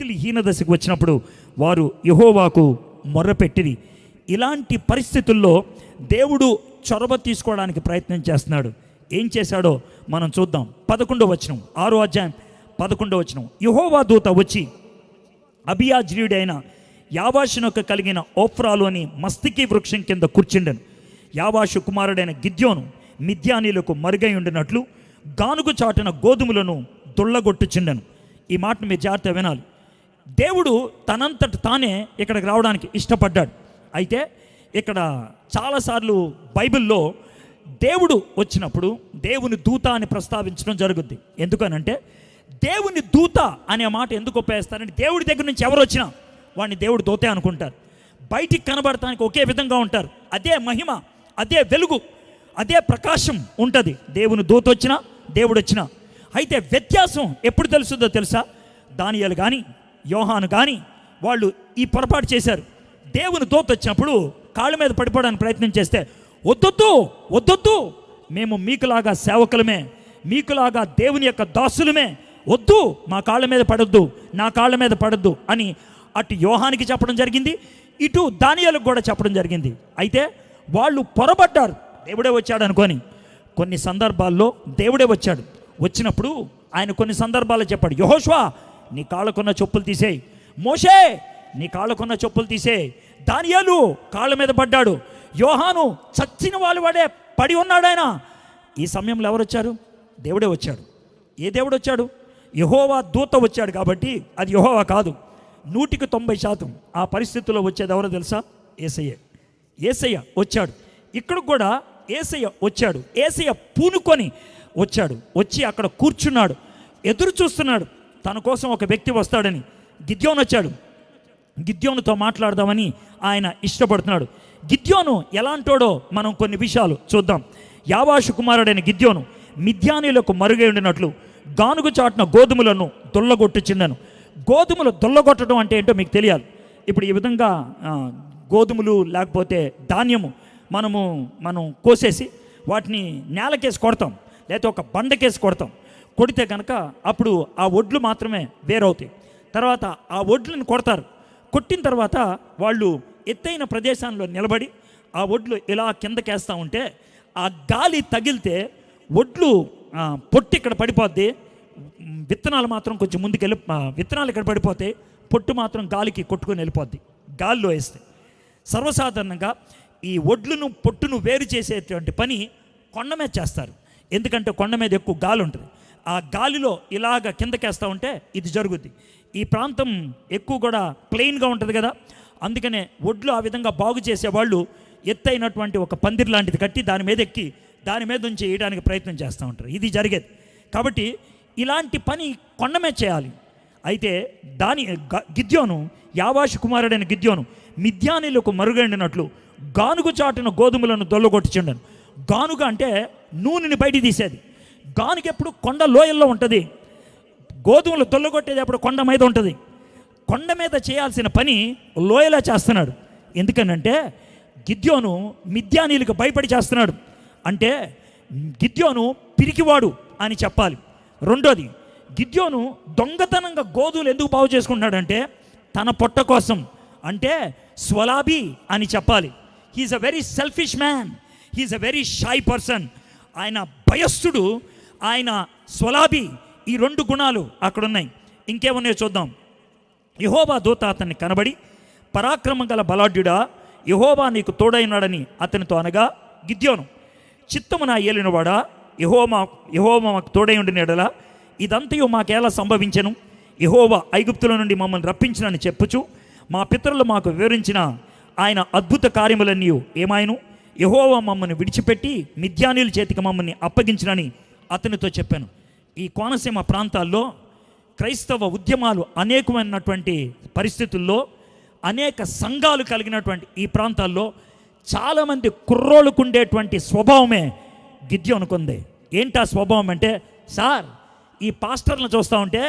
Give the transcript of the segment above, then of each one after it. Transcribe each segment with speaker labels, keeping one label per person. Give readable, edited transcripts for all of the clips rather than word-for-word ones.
Speaker 1: మిక్కిలి హీనదశకు వచ్చినప్పుడు వారు యెహోవాకు మొర్రపెట్టిరి. ఇలాంటి పరిస్థితుల్లో దేవుడు చొరవ తీసుకోవడానికి ప్రయత్నం చేస్తున్నాడు. ఏం చేశాడో మనం చూద్దాం. 11వ వచనం, 6వ అధ్యాయం 11వ వచనం. యెహోవా దూత వచ్చి అబియాజ్రీయుడైన యావాషునకు కలిగిన ఓఫ్రాలోని మస్తికి వృక్షం కింద కూర్చుండెను. యావాషు కుమారుడైన గిద్యోను మిద్యానీలకు మరుగై ఉండినట్లు గానుగు చాటున గోధుమలను దొల్లగొట్టుచుండెను. ఈ మాటను మీరు జాగ్రత్తగా వినాలి. దేవుడు తనంతట తానే ఇక్కడికి రావడానికి ఇష్టపడ్డాడు. అయితే ఇక్కడ చాలాసార్లు బైబిల్లో దేవుడు వచ్చినప్పుడు దేవుని దూత అని ప్రస్తావించడం జరుగుద్ది. ఎందుకనంటే దేవుని దూత అనే మాట ఎందుకు ఉపయోగిస్తారంటే దేవుడి దగ్గర నుంచి ఎవరు వచ్చినా వాడిని దేవుడు దూతే అనుకుంటారు. బయటికి కనబడటానికి ఒకే విధంగా ఉంటారు. అదే మహిమ, అదే వెలుగు, అదే ప్రకాశం ఉంటుంది దేవుని దూత వచ్చినా దేవుడు వచ్చినా. అయితే వ్యత్యాసం ఎప్పుడు తెలుస్తుందో తెలుసా? దానియేలు కానీ యోహాను కానీ వాళ్ళు ఈ పొరపాటు చేశారు. దేవుని దూత వచ్చినప్పుడు కాళ్ళ మీద పడిపోవడానికి ప్రయత్నం చేస్తే వద్దొద్దు వద్దొద్దు, మేము మీకులాగా సేవకులమే, మీకులాగా దేవుని యొక్క దాసులమే, వద్దు, మా కాళ్ళ మీద పడొద్దు, నా కాళ్ళ మీద పడొద్దు అని అటు యోహానికి చెప్పడం జరిగింది, ఇటు దానియేలుకు కూడా చెప్పడం జరిగింది. అయితే వాళ్ళు పొరబడ్డారు దేవుడే వచ్చాడు అనుకొని. కొన్ని సందర్భాల్లో దేవుడే వచ్చాడు. వచ్చినప్పుడు ఆయన కొన్ని సందర్భాల్లో చెప్పాడు, యెహోషువ నీ కాళ్ళకున్న చెప్పులు తీసేయి, మోషే నీ కాళ్ళకున్న చెప్పులు తీసేయి. దానియేలు కాళ్ళ మీద పడ్డాడు, యోహాను చచ్చిన వాళ్ళు వాడే పడి ఉన్నాడు. ఆయన ఈ సమయంలో ఎవరు వచ్చారు? దేవుడే వచ్చాడు. ఏ దేవుడు వచ్చాడు? యెహోవా దూత వచ్చాడు. కాబట్టి అది యెహోవా కాదు. 100% ఆ పరిస్థితుల్లో వచ్చేది ఎవరో తెలుసా? యేసయ్య. యేసయ్య వచ్చాడు. ఇక్కడ కూడా యేసయ్య వచ్చాడు. యేసయ్య పూనుకొని వచ్చాడు. వచ్చి అక్కడ కూర్చున్నాడు, ఎదురు చూస్తున్నాడు. తన కోసం ఒక వ్యక్తి వస్తాడని. గిద్యోను వచ్చాడు. గిద్యోనుతో మాట్లాడదామని ఆయన ఇష్టపడుతున్నాడు. గిద్యోను ఎలాంటోడో మనం కొన్ని విషయాలు చూద్దాం. యావాషు కుమారుడైన గిద్యోను మిద్యానీలకు మరుగై ఉండినట్లు గానుగు చాటున గోధుమలను దొల్లగొట్టుచుండెను. గోధుమలు దొల్లగొట్టడం అంటే ఏంటో మీకు తెలియాలి. ఇప్పుడు ఈ విధంగా గోధుమలు లేకపోతే ధాన్యము మనం కోసేసి వాటిని నేలకేసి కొడతాం, లేకపోతే ఒక బండకేసి కొడతాం. కొడితే కనుక అప్పుడు ఆ ఒడ్లు మాత్రమే వేరవుతాయి. తర్వాత ఆ ఒడ్లను కొడతారు. కొట్టిన తర్వాత వాళ్ళు ఎత్తైన ప్రదేశాల్లో నిలబడి ఆ ఒడ్లు ఇలా కిందకేస్తూ ఉంటే ఆ గాలి తగిలితే ఒడ్లు పొట్టు ఇక్కడ పడిపోద్ది, విత్తనాలు మాత్రం కొంచెం ముందుకెళ్ళి విత్తనాలు ఇక్కడ పడిపోతాయి, పొట్టు మాత్రం గాలికి కొట్టుకొని వెళ్ళిపోద్ది గాలిలో వేస్తే. సర్వసాధారణంగా ఈ ఒడ్లను పొట్టును వేరు చేసేటువంటి పని కొండ మీద చేస్తారు. ఎందుకంటే కొండ మీద ఎక్కువ గాలి ఉంటుంది. ఆ గాలిలో ఇలాగ కిందకేస్తూ ఉంటే ఇది జరుగుద్ది. ఈ ప్రాంతం ఎక్కువ కూడా ప్లెయిన్గా ఉంటుంది కదా, అందుకనే ఒడ్లు ఆ విధంగా బాగు చేసేవాళ్ళు ఎత్తైనటువంటి ఒక పందిరి లాంటిది కట్టి దాని మీద ఎక్కి దాని మీద నుంచి వేయడానికి ప్రయత్నం చేస్తూ ఉంటారు. ఇది జరిగేది. కాబట్టి ఇలాంటి పని కొండ మీద చేయాలి. అయితే గిద్యోను యావాషు కుమారుడైన గిద్యోను మిద్యానీలకు మరుగైనట్లు గానుగు చాటున గోధుమలను దొల్లగొట్టుచుండెను. గానుగ అంటే నూనెని బయటికి తీసేది. గానుగ ఎప్పుడు కొండ లోయల్లో ఉంటుంది. గోధుమలు దొల్లగొట్టేది అప్పుడు కొండ మీద ఉంటుంది. కొండ మీద చేయాల్సిన పని లోయలా చేస్తున్నాడు. ఎందుకనంటే గిద్యోను మిద్యానీలకు భయపడి చేస్తున్నాడు. అంటే గిద్యోను పిరికివాడు అని చెప్పాలి. రెండోది, గిద్యోను దొంగతనంగా గోధుమలు ఎందుకు బాగు చేసుకుంటున్నాడంటే తన పొట్ట కోసం, అంటే స్వలాభి అని చెప్పాలి. He's a very selfish man, he's a very shy person. ఆయన భయస్థుడు, ఆయన స్వలాభి. ఈ రెండు గుణాలు అక్కడ ఉన్నాయి. ఇంకేమున్నాయో చూద్దాం. యెహోవా దూత అతన్ని కనబడి, పరాక్రమం గల బలాఢ్యుడా, యెహోవా నీకు తోడైనాడని అతనితో అనగా, గిద్యోను చిత్తము నా ఏలినవాడా, యెహోవా మాకు తోడై ఉండిన ఎడల ఇదంతయు మాకేలా సంభవించెను? యెహోవా ఐగుప్తుల నుండి మమ్మల్ని రప్పించినని చెప్పుచు మా పితరులు మాకు వివరించిన ఆయన అద్భుత కార్యములన్నీ ఏమాయను? యెహోవా మమ్మల్ని విడిచిపెట్టి మిద్యానీయుల చేతికి మమ్మల్ని అప్పగించినని అతనితో చెప్పాను. ఈ కోనసీమ ప్రాంతాల్లో క్రైస్తవ ఉద్యమాలు అనేకమైనటువంటి పరిస్థితుల్లో అనేక సంఘాలు కలిగినటువంటి ఈ ప్రాంతాల్లో చాలామంది కుర్రోళ్ళకు ఉండేటువంటి స్వభావమే గిద్యోనుకుంది. ఏంటా స్వభావం అంటే, సార్ ఈ పాస్టర్లను చూస్తూ ఉంటే,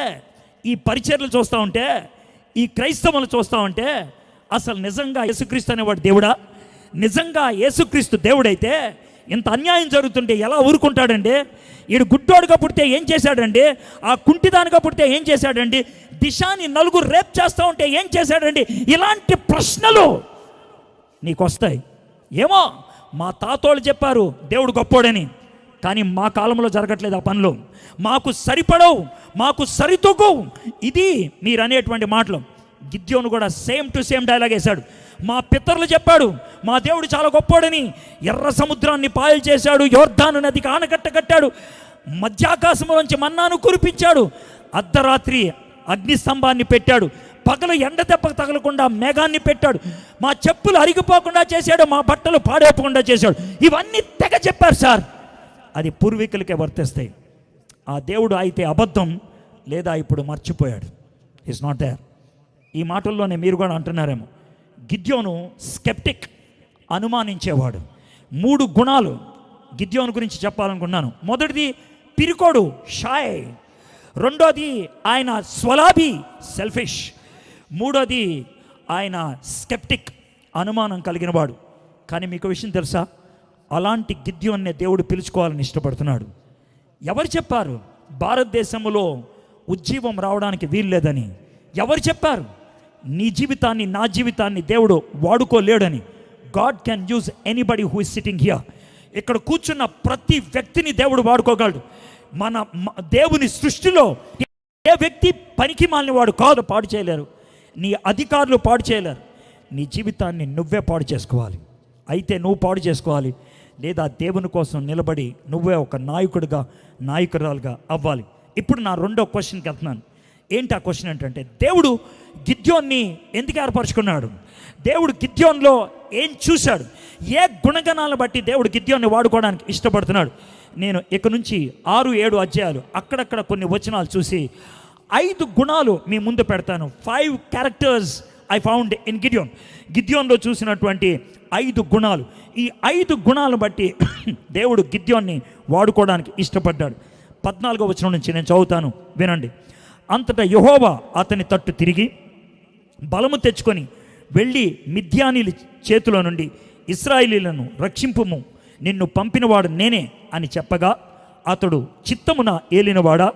Speaker 1: ఈ పరిచర్లు చూస్తూ ఉంటే, ఈ క్రైస్తవులు చూస్తూ ఉంటే అసలు నిజంగా యేసుక్రీస్తు అనేవాడు దేవుడా? నిజంగా యేసుక్రీస్తు దేవుడైతే ఇంత అన్యాయం జరుగుతుంటే ఎలా ఊరుకుంటాడండి? ఈడు గుడ్డోడుగా పుడితే ఏం చేశాడండి? ఆ కుంటిదానిగా పుడితే ఏం చేశాడండి? దిశాని నలుగురు రేప్ చేస్తూ ఉంటే ఏం చేశాడండి? ఇలాంటి ప్రశ్నలు నీకు వస్తాయి. ఏమో మా తాతోళ్ళు చెప్పారు దేవుడు గొప్పోడని, కానీ మా కాలంలో జరగట్లేదు ఆ పనులు. మాకు సరిపడవు, మాకు సరితూగవు. ఇది మీరు అనేటువంటి మాటలు. గిద్యోను కూడా సేమ్ టు సేమ్ డైలాగ్ వేశాడు. మా పితరులు చెప్పాడు మా దేవుడు చాలా గొప్పోడని. ఎర్ర సముద్రాన్ని పాయలు చేశాడు, యోర్దాను నదికి ఆనకట్ట కట్టాడు, మధ్యాకాశంలోంచి మన్నాను కురిపించాడు, అర్ధరాత్రి అగ్నిస్తంభాన్ని పెట్టాడు, పగలు ఎండ దెబ్బకు తగలకుండా మేఘాన్ని పెట్టాడు, మా చెప్పులు అరిగిపోకుండా చేశాడు, మా బట్టలు పాడైపోకుండా చేశాడు. ఇవన్నీ తెగ చెప్పారు సార్. అది పూర్వీకులకే వర్తిస్తాయి. ఆ దేవుడు అయితే అబద్ధం, లేదా ఇప్పుడు మర్చిపోయాడు. Is not there. ఈ మాటల్లోనే మీరు కూడా అంటున్నారేమో, గిద్యోను స్కెప్టిక్, అనుమానించేవాడు. 3 గుణాలు గిద్యోను గురించి చెప్పాలనుకున్నాను. మొదటిది పిరికోడు, షాయ్. రెండోది ఆయన స్వలాభి, సెల్ఫిష్. మూడోది ఆయన స్కెప్టిక్, అనుమానం కలిగినవాడు. కానీ మీకు విషయం తెలుసా, అలాంటి గిద్యోన్నే దేవుడు పిలుచుకోవాలని ఇష్టపడుతున్నాడు. ఎవరు చెప్పారు భారతదేశంలో ఉజ్జీవం రావడానికి వీల్లేదని? ఎవరు చెప్పారు నీ జీవితాన్ని, నా జీవితాన్ని దేవుడు వాడుకోలేడని? God can use anybody who is sitting here. ఇక్కడ కూర్చున్న ప్రతి వ్యక్తిని దేవుడు వాడుకోగలడు. మన దేవుని సృష్టిలో ఏ వ్యక్తి పనికి మాలిన వాడు కాదు, పాడు చేయలేరు. నీ అధికారులు పాడు చేయలేరు. నీ జీవితాన్ని నువ్వే పాడు చేసుకోవాలి. అయితే నువ్వు పాడు చేసుకోవాలి, లేదా దేవుని కోసం నిలబడి నువ్వే ఒక నాయకుడిగా, నాయకురాలుగా అవ్వాలి. ఇప్పుడు నా రెండో క్వశ్చన్కి వెళ్తున్నాను. ఏంటి ఆ క్వశ్చన్ ఏంటంటే, దేవుడు గిద్యోన్ని ఎందుకు ఏర్పరచుకున్నాడు? దేవుడు గిద్యోన్లో ఏం చూశాడు? ఏ గుణగణాలను బట్టి దేవుడు గిద్యోన్ని వాడుకోవడానికి ఇష్టపడుతున్నాడు? నేను ఇక నుంచి 6-7 అధ్యాయాలు అక్కడక్కడ కొన్ని వచనాలు చూసి 5 గుణాలు మీ ముందు పెడతాను. 5 క్యారెక్టర్స్ ఐ ఫౌండ్ ఇన్ గిద్యోన్. గిద్యోన్లో చూసినటువంటి 5 గుణాలు. ఈ 5 గుణాలను బట్టి దేవుడు గిద్యోన్ని వాడుకోవడానికి ఇష్టపడ్డాడు. 14వ వచనం నుంచి నేను చదువుతాను, వినండి. అంతటా యెహోవా అతని తట్టు తిరిగి బలము తెచ్చుకొని వెళ్ళి మిద్యానీల చేతిలో నుండి ఇశ్రాయేలీయులను రక్షింపుము, నిన్ను పంపినవాడు నేనే అని చెప్పగా, అతడు చిత్తమున ఏలినవాడా,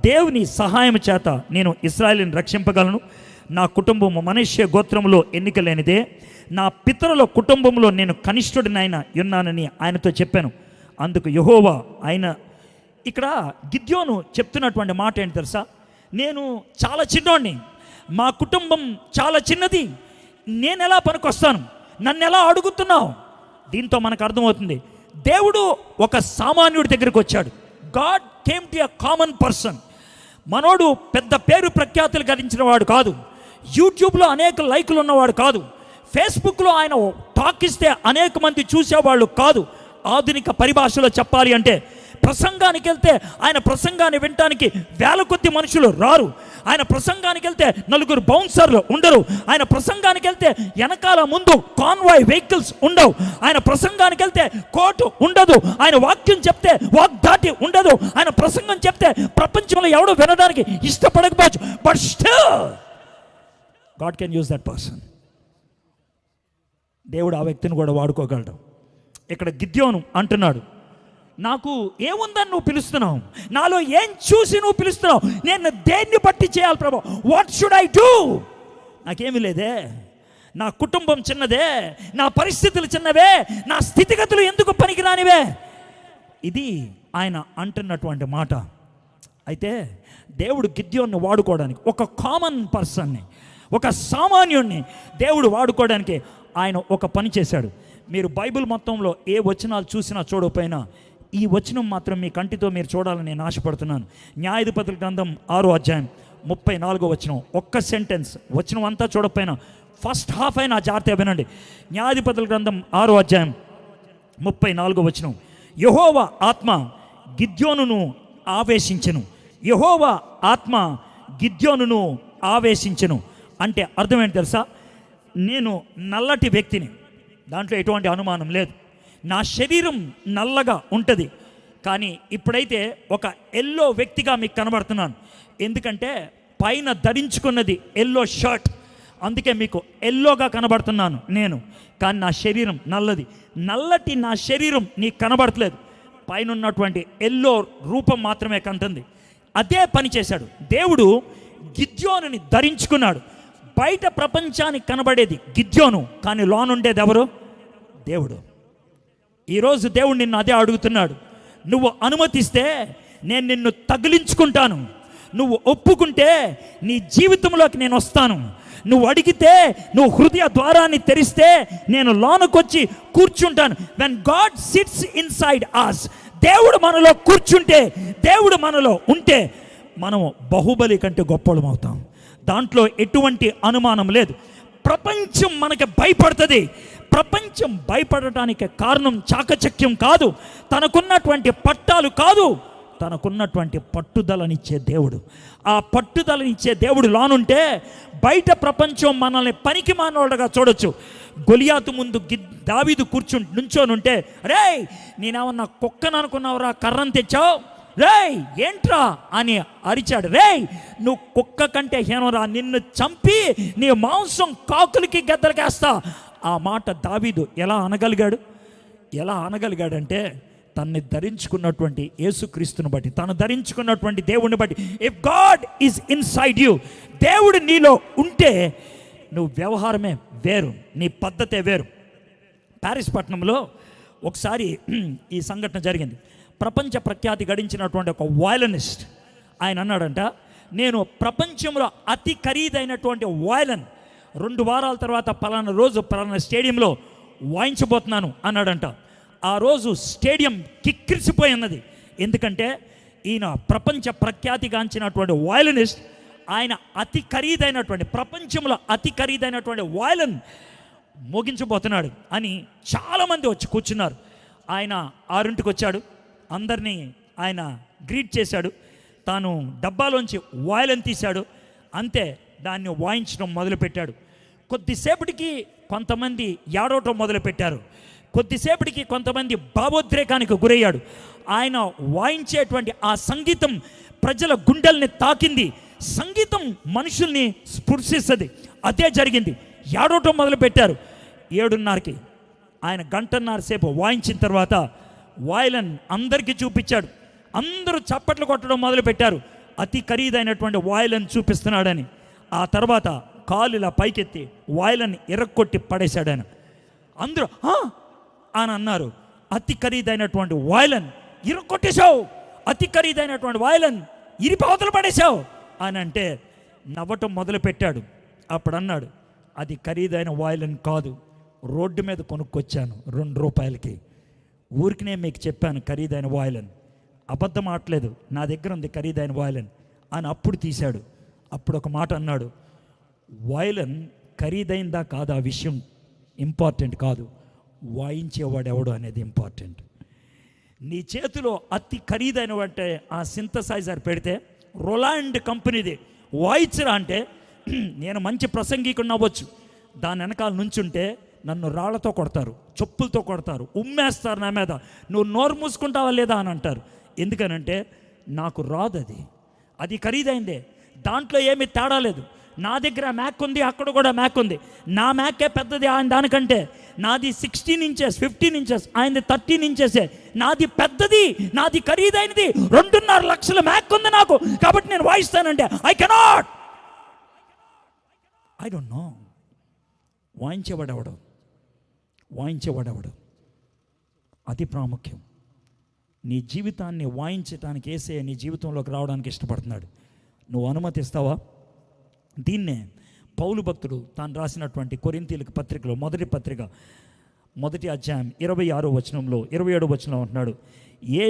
Speaker 1: దేవుని సహాయం చేత నేను ఇశ్రాయేలుని రక్షింపగలను. నా కుటుంబము మనష్య గోత్రములో ఎన్నిక లేనిదే, నా పితరుల కుటుంబంలో నేను కనిష్ఠుడినైనా ఉన్నానని ఆయనతో చెప్పాను. అందుకు యెహోవా ఆయన, ఇక్కడ గిద్యోను చెప్తున్నటువంటి మాట ఏంటి తెలుసా? నేను చాలా చిన్నోడిని, మా కుటుంబం చాలా చిన్నది, నేను ఎలా పనికొస్తాను, నన్ను ఎలా అడుగుతున్నావు? దీంతో మనకు అర్థమవుతుంది దేవుడు ఒక సామాన్యుడి దగ్గరికి వచ్చాడు. God came to a common person. మనోడు పెద్ద పేరు ప్రఖ్యాతులు గడించిన వాడు కాదు, యూట్యూబ్లో అనేక లైకులు ఉన్నవాడు కాదు, ఫేస్బుక్లో ఆయన టాక్ ఇస్తే అనేక మంది చూసేవాళ్ళు కాదు. ఆధునిక పరిభాషలో చెప్పాలి అంటే, ప్రసంగానికి వెళ్తే ఆయన ప్రసంగాన్ని వినటానికి 1000 కొద్ది మనుషులు రారు. ఆయన ప్రసంగానికి వెళ్తే 4 బౌన్సర్లు ఉండరు. ఆయన ప్రసంగానికి వెళ్తే వెనకాల ముందు కాన్వాయ్ వెహికల్స్ ఉండవు. ఆయన ప్రసంగానికి వెళ్తే కోర్టు ఉండదు. ఆయన వాక్యం చెప్తే వాగ్దాటి ఉండదు. ఆయన ప్రసంగం చెప్తే ప్రపంచంలో ఎవడు వినడానికి ఇష్టపడకపోవచ్చు, but still God can use that person. దేవుడు ఆ వ్యక్తిని కూడా వాడుకోగలడు. ఇక్కడ గిద్యోను అంటున్నాడు, నాకు ఏముందని నువ్వు పిలుస్తున్నావు, నాలో ఏం చూసి నువ్వు పిలుస్తున్నావు, నేను దేన్ని బట్టి చేయాలి ప్రభు? What should I do? నాకేమీ లేదే, నా కుటుంబం చిన్నదే, నా పరిస్థితులు చిన్నవే, నా స్థితిగతులు ఎందుకు పనికిరానివే. ఇది ఆయన అంటున్నటువంటి మాట. అయితే దేవుడు గిద్యోన్ని వాడుకోవడానికి, ఒక కామన్ పర్సన్ని, ఒక సామాన్యుణ్ణి దేవుడు వాడుకోవడానికి ఆయన ఒక పని చేశాడు. మీరు బైబిల్ మొత్తంలో ఏ వచనాలు చూసినా చూడకపోయినా ఈ వచనం మాత్రం మీ కంటితో మీరు చూడాలని నేను ఆశపడుతున్నాను. న్యాయాధిపతుల గ్రంథం 6వ అధ్యాయం 34వ వచనం. ఒక్క సెంటెన్స్, వచనం అంతా చూడకపోయినా ఫస్ట్ హాఫ్ అయినా జాగ్రత్తగా వినండి. న్యాయాధిపతుల గ్రంథం 6వ అధ్యాయం 34వ వచనం. యెహోవా ఆత్మ గిద్యోనును ఆవేశించెను. యెహోవా ఆత్మ గిద్యోనును ఆవేశించెను అంటే అర్థం ఏంటి తెలుసా? నేను నల్లటి వ్యక్తిని, దాంట్లో ఎటువంటి అనుమానం లేదు. నా శరీరం నల్లగా ఉంటుంది, కానీ ఇప్పుడైతే ఒక ఎల్లో వ్యక్తిగా మీకు కనబడుతున్నాను. ఎందుకంటే పైన ధరించుకున్నది ఎల్లో షర్ట్, అందుకే మీకు ఎల్లోగా కనబడుతున్నాను నేను. కానీ నా శరీరం నల్లది. నల్లటి నా శరీరం నీకు కనబడట్లేదు, పైన ఉన్నటువంటి ఎల్లో రూపం మాత్రమే కంటుంది. అదే పని చేశాడు దేవుడు గిద్యోనుని ధరించుకున్నాడు. బయట ప్రపంచానికి కనబడేది గిద్యోను, కానీ లోనుండేది ఎవరు? దేవుడు. ఈరోజు దేవుడు నిన్ను అదే అడుగుతున్నాడు. నువ్వు అనుమతిస్తే నేను నిన్ను తగిలించుకుంటాను, నువ్వు ఒప్పుకుంటే నీ జీవితంలోకి నేను వస్తాను, నువ్వు అడిగితే, నువ్వు హృదయ ద్వారాన్ని తెరిస్తే నేను లోనకొచ్చి కూర్చుంటాను. When God sits inside us, దేవుడు మనలో కూర్చుంటే, దేవుడు మనలో ఉంటే మనము బాహుబలి కంటే గొప్పలం అవుతాం. దాంట్లో ఎటువంటి అనుమానం లేదు. ప్రపంచం మనకి భయపడుతుంది. ప్రపంచం భయపడటానికి కారణం చాకచక్యం కాదు, తనకున్నటువంటి పట్టాలు కాదు, తనకున్నటువంటి పట్టుదలనిచ్చే దేవుడు. ఆ పట్టుదలనిచ్చే దేవుడు లోనుంటే బయట ప్రపంచం మనల్ని పనికి మానవుడుగా చూడొచ్చు. గొలియాతు ముందు దావీదు నుంచోనుంటే, రేయ్ నేనేమన్నా కుక్కను అనుకున్నావురా, కర్రను తెచ్చావు, రేయ్ ఏంట్రా అని అరిచాడు. రేయ్ నువ్వు కుక్క కంటే హీనరా, నిన్ను చంపి నీ మాంసం కాకులకి గద్దలకేస్తా. ఆ మాట దావీదు ఎలా అనగలిగాడంటే తన్ని ధరించుకున్నటువంటి యేసుక్రీస్తుని బట్టి, తను ధరించుకున్నటువంటి దేవుడిని బట్టి. If God is inside you, దేవుడు నీలో ఉంటే నువ్వు వ్యవహారమే వేరు, నీ పద్ధతే వేరు. ప్యారిస్ పట్టణంలో ఒకసారి ఈ సంఘటన జరిగింది. ప్రపంచ ప్రఖ్యాతి గడించినటువంటి ఒక వయలనిస్ట్ ఆయన అన్నాడంట, నేను ప్రపంచంలో అతి ఖరీదైనటువంటి వయలన్ 2 వారాల తర్వాత పలానా రోజు పలానా స్టేడియంలో వాయించబోతున్నాను అన్నాడంట. ఆ రోజు స్టేడియం కిక్కిరిసిపోయి ఉన్నది. ఎందుకంటే ఈయన ప్రపంచ ప్రఖ్యాతిగాంచినటువంటి వయలనిస్ట్, ఆయన అతి ఖరీదైనటువంటి, ప్రపంచంలో అతి ఖరీదైనటువంటి వయలన్ మోగించబోతున్నాడు అని చాలామంది వచ్చి కూర్చున్నారు. ఆయన 6ంటికి వచ్చాడు, అందరినీ ఆయన గ్రీట్ చేశాడు. తాను డబ్బాలోంచి వయలన్ తీశాడు, అంతే దాన్ని వాయించడం మొదలుపెట్టాడు. కొద్దిసేపటికి కొంతమంది ఏడవటం మొదలుపెట్టారు, కొద్దిసేపటికి కొంతమంది భావోద్రేకానికి గురయ్యాడు. ఆయన వాయించేటువంటి ఆ సంగీతం ప్రజల గుండెల్ని తాకింది. సంగీతం మనుషుల్ని స్పృశిస్తుంది. అదే జరిగింది. ఏడవటం మొదలుపెట్టారు. 7:30కి ఆయన 1.5 సేపు వాయించిన తర్వాత వయలన్ అందరికీ చూపించాడు. అందరూ చప్పట్లు కొట్టడం మొదలుపెట్టారు, అతి ఖరీదైనటువంటి వయలన్ చూపిస్తున్నాడని. ఆ తర్వాత కాలు ఇలా పైకెత్తి వయలన్ ఇరక్కొట్టి పడేశాడు ఆయన. అందరూ అని అన్నారు, అతి ఖరీదైనటువంటి వయలన్ ఇరక్కొట్టేశావు, అతి ఖరీదైనటువంటి వయలన్ ఇరిపవతలు పడేశావు అని అంటే నవ్వటం మొదలుపెట్టాడు. అప్పుడు అన్నాడు, అది ఖరీదైన వయలన్ కాదు, రోడ్డు మీద కొనుక్కొచ్చాను 2 రూపాయలకి. ఊరికినే మీకు చెప్పాను ఖరీదైన వయలన్, అబద్ధం ఆడలేదు, నా దగ్గర ఉంది ఖరీదైన వయలన్ అని అప్పుడు తీశాడు. అప్పుడు ఒక మాట అన్నాడు, వయలన్ ఖరీదైందా కాదా ఆ విషయం ఇంపార్టెంట్ కాదు, వాయించేవాడు ఎవడు అనేది ఇంపార్టెంట్. నీ చేతిలో అతి ఖరీదైన అంటే ఆ సింథసైజర్ పెడితే, రొలాండ్ కంపెనీది, వాయించరా అంటే నేను మంచి ప్రసంగికుడిని అవ్వచ్చు, దాని వెనకాల నుంచుంటే నన్ను రాళ్లతో కొడతారు, చెప్పులతో కొడతారు, ఉమ్మేస్తారు నా మీద, నువ్వు నోరు మూసుకుంటావా లేదా అని అంటారు. ఎందుకనంటే నాకు రాదు, అది ఖరీదైందే, దాంట్లో ఏమీ తేడా లేదు. నా దగ్గర మ్యాక్ ఉంది, అక్కడ కూడా మ్యాక్ ఉంది, నా మ్యాకే పెద్దది ఆయన దానికంటే. నాది 16 ఇంచెస్ 15 ఇంచెస్, ఆయనది 13 ఇంచెసే. నాది పెద్దది, నాది ఖరీదైనది, 2.5 లక్షల మ్యాక్ ఉంది నాకు, కాబట్టి నేను వాయిస్తానంటే I cannot. I don't know. వాయించేవాడెవడు, అది ప్రాముఖ్యం. నీ జీవితాన్ని వాయించడానికి యేసయ్య నీ జీవితంలోకి రావడానికి ఇష్టపడుతున్నాడు. నువ్వు అనుమతిస్తావా? దీన్నే పౌలు భక్తుడు తాను రాసినటువంటి కొరింథీయులకు పత్రికలో మొదటి పత్రిక 1వ అధ్యాయం 26వ వచనంలో 27వ వచనంలో అంటున్నాడు, ఏ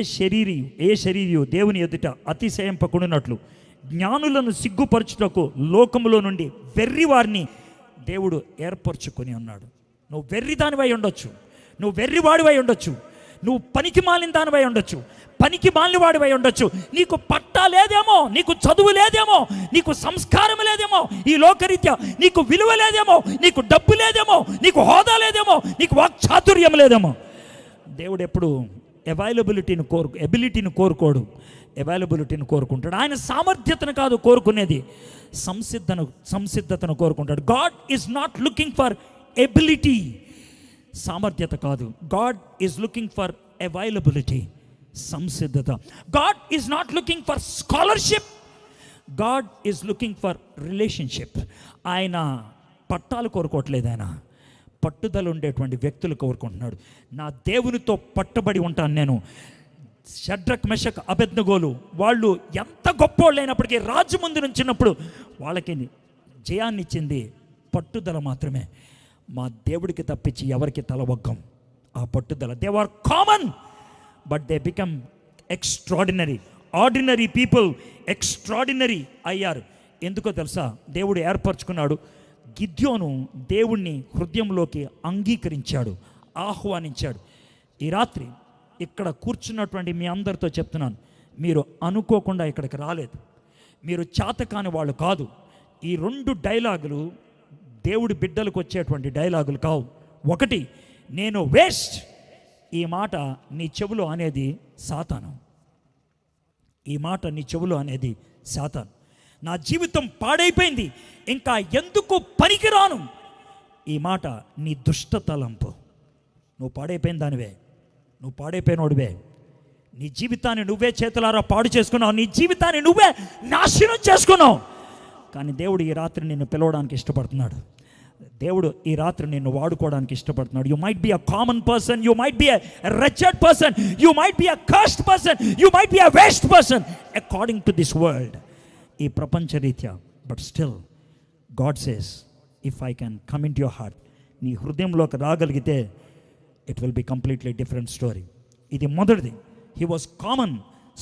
Speaker 1: శరీరియు దేవుని ఎదుట అతిశయింపకుండునట్లు జ్ఞానులను సిగ్గుపరచుటకు లోకములో నుండి వెర్రివారిని దేవుడు ఏర్పరచుకొని ఉన్నాడు. నువ్వు వెర్రిదానివై ఉండొచ్చు, నువ్వు వెర్రివాడివై ఉండొచ్చు, నువ్వు పనికి మాలిన దానివై ఉండొచ్చు, పనికి మాలిన వాడివై ఉండొచ్చు, నీకు పట్టా లేదేమో, నీకు చదువు లేదేమో, నీకు సంస్కారం లేదేమో, ఈ లోకరీత్యా నీకు విలువ లేదేమో, నీకు డబ్బు లేదేమో, నీకు హోదా లేదేమో, నీకు వాక్చాతుర్యం లేదేమో. దేవుడు ఎప్పుడు ఎబిలిటీని కోరుకోడు, అవైలబిలిటీని కోరుకుంటాడు. ఆయన సామర్థ్యతను కాదు కోరుకునేది, సంసిద్ధతను కోరుకుంటాడు. God is not looking for ability, సామర్థ్యత కాదు. God is looking for availability, సంసిద్ధత. God is not looking for scholarship, God is looking for relationship. ఆయన పట్టాలు కోరుకోవట్లేదు, ఆయన పట్టుదల ఉండేటువంటి వ్యక్తులు కోరుకుంటున్నాడు. నా దేవునితో పట్టుబడి ఉంటాను నేను. షడ్రక్, మెషక్, అబెద్నెగోలు వాళ్ళు ఎంత గొప్పోళ్ళు అయినప్పటికీ రాజు ముందు నుంచినప్పుడు వాళ్ళకి జయాన్ని ఇచ్చింది పట్టుదల మాత్రమే. మా దేవుడికి తప్పించి ఎవరికి తలవగ్గం. ఆ పట్టుదల. They are common but they become extraordinary. Ordinary people extraordinary అయ్యారు. ఎందుకో తెలుసా? దేవుడు ఏర్పరచుకున్నాడు. గిద్యోను దేవుణ్ణి హృదయంలోకి అంగీకరించాడు, ఆహ్వానించాడు. ఈ రాత్రి ఇక్కడ కూర్చున్నటువంటి మీ అందరితో చెప్తున్నాను, మీరు అనుకోకుండా ఇక్కడికి రాలేదు, మీరు చేతకాని వాళ్ళు కాదు. ఈ 2 డైలాగులు దేవుడి బిడ్డలకు వచ్చేటువంటి డైలాగులు కావు. ఒకటి, నేను వేస్ట్. ఈ మాట నీ చెవులో అనేది సాతాను. ఈ మాట నీ చెవులో అనేది సాతాను. నా జీవితం పాడైపోయింది, ఇంకా ఎందుకు పనికిరాను. ఈ మాట నీ దుష్ట తలంపు. నువ్వు పాడైపోయిన దానివే, నువ్వు పాడైపోయినోడివే. నీ జీవితాన్ని నువ్వే చేతులారా పాడు చేసుకున్నావు, నీ జీవితాన్ని నువ్వే నాశనం చేసుకున్నావు. కానీ దేవుడు ఈ రాత్రి నిన్ను పిలవడానికి ఇష్టపడుతున్నాడు. దేవుడు ఈ రాత్రి నిన్ను వాడుకోవడానికి ఇష్టపడుతున్నాడు. You might be a common person, you might be a wretched person, you might be a cursed person, you might be a waste person according to this world, ఈ ప్రపంచ రీత్యా. But still God says, if I can come in to your heart, నీ హృదయంలోకి రాగలిగితే it will be completely different story. ఇది మొదటిది. He was common,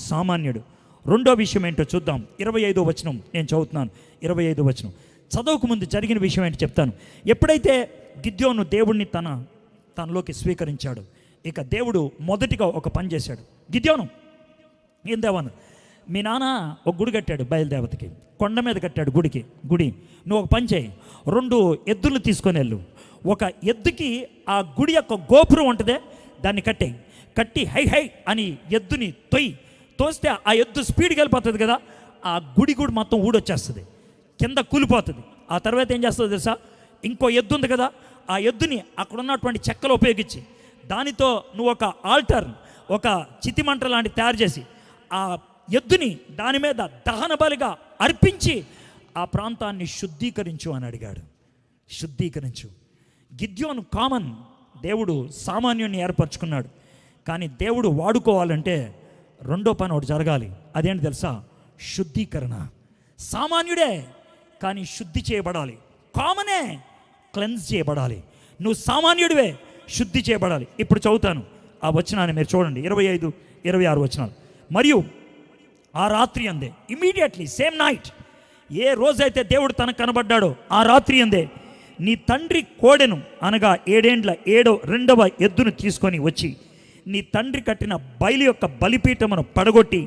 Speaker 1: సామాన్యుడు. రెండో విషయం ఏంటో చూద్దాం. 25వ వచనం నేను చదువుతున్నాను. 25వ వచనం చదవకు ముందు జరిగిన విషయం ఏంటో చెప్తాను. ఎప్పుడైతే గిద్యోను దేవుణ్ణి తనలోకి స్వీకరించాడు, ఇక దేవుడు మొదటిగా ఒక పని చేశాడు. గిద్యోను, ఏం దేవాను, మీ నాన్న ఒక గుడి కట్టాడు బయలుదేవతకి, కొండ మీద కట్టాడు గుడి. నువ్వు ఒక పని చేయి, 2 ఎద్దులు తీసుకొని వెళ్ళు. ఒక ఎద్దుకి ఆ గుడి యొక్క గోపురం ఉంటుందే, దాన్ని కట్టి హై హై అని ఎద్దుని తోస్తే ఆ ఎద్దు స్పీడ్కి వెళ్ళిపోతుంది కదా, ఆ గుడి మొత్తం ఊడొచ్చేస్తుంది, కింద కూలిపోతుంది. ఆ తర్వాత ఏం చేస్తుందో తెలుసా? ఇంకో ఎద్దు ఉంది కదా, ఆ ఎద్దుని అక్కడ ఉన్నటువంటి చెక్కలు ఉపయోగించి దానితో నువ్వు ఒక ఆల్టర్, ఒక చితిమంట లాంటి తయారు చేసి ఆ ఎద్దుని దాని మీద దహన బలిగా అర్పించి ఆ ప్రాంతాన్ని శుద్ధీకరించు అని అడిగాడు. శుద్ధీకరించు. గిద్యోను కామన్, దేవుడు సామాన్యుని ఏర్పరచుకున్నాడు. కానీ దేవుడు వాడుకోవాలంటే రెండో పని ఒకటి జరగాలి. అదేంటి తెలుసా? శుద్ధీకరణ. సామాన్యుడే కానీ శుద్ధి చేయబడాలి. కామనే క్లెన్స్ చేయబడాలి. నువ్వు సామాన్యుడివే, శుద్ధి చేయబడాలి. ఇప్పుడు చదువుతాను ఆ వచనాన్ని, మీరు చూడండి. 25, 26 వచనాలు. మరియు ఆ రాత్రి అందే, ఇమీడియట్లీ సేమ్ నైట్, ఏ రోజైతే దేవుడు తనకు కనబడ్డాడో ఆ రాత్రి అందే, నీ తండ్రి కోడెను అనగా 7 ఏండ్ల 2వ ఎద్దును తీసుకొని వచ్చి నీ తండ్రి కట్టిన బయలు యొక్క బలిపీఠమును పడగొట్టి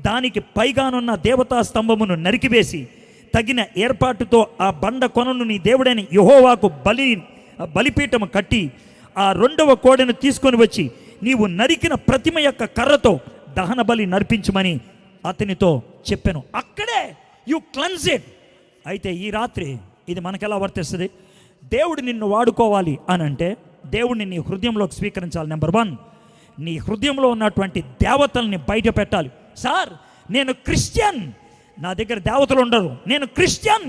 Speaker 1: దానికి పైగానున్న దేవతా స్తంభమును నరికివేసి తగిన ఏర్పాటుతో ఆ బండ కొనను నీ దేవుడైన యెహోవాకు బలిపీఠము కట్టి ఆ 2వ కోడెను తీసుకొని వచ్చి నీవు నరికిన ప్రతిమ యొక్క కర్రతో దహన బలి నర్పించమని అతనితో చెప్పాను. అక్కడే యు క్లెన్స్ ఇట్. అయితే ఈ రాత్రి ఇది మనకెలా వర్తిస్తుంది? దేవుడు నిన్ను వాడుకోవాలి అని అంటే దేవుడిని నీ హృదయంలోకి స్వీకరించాలి. నెంబర్ 1, నీ హృదయంలో ఉన్నటువంటి దేవతల్ని బయట పెట్టాలి. సార్, నేను క్రిస్టియన్, నా దగ్గర దేవతలు ఉండరు, నేను క్రిస్టియన్,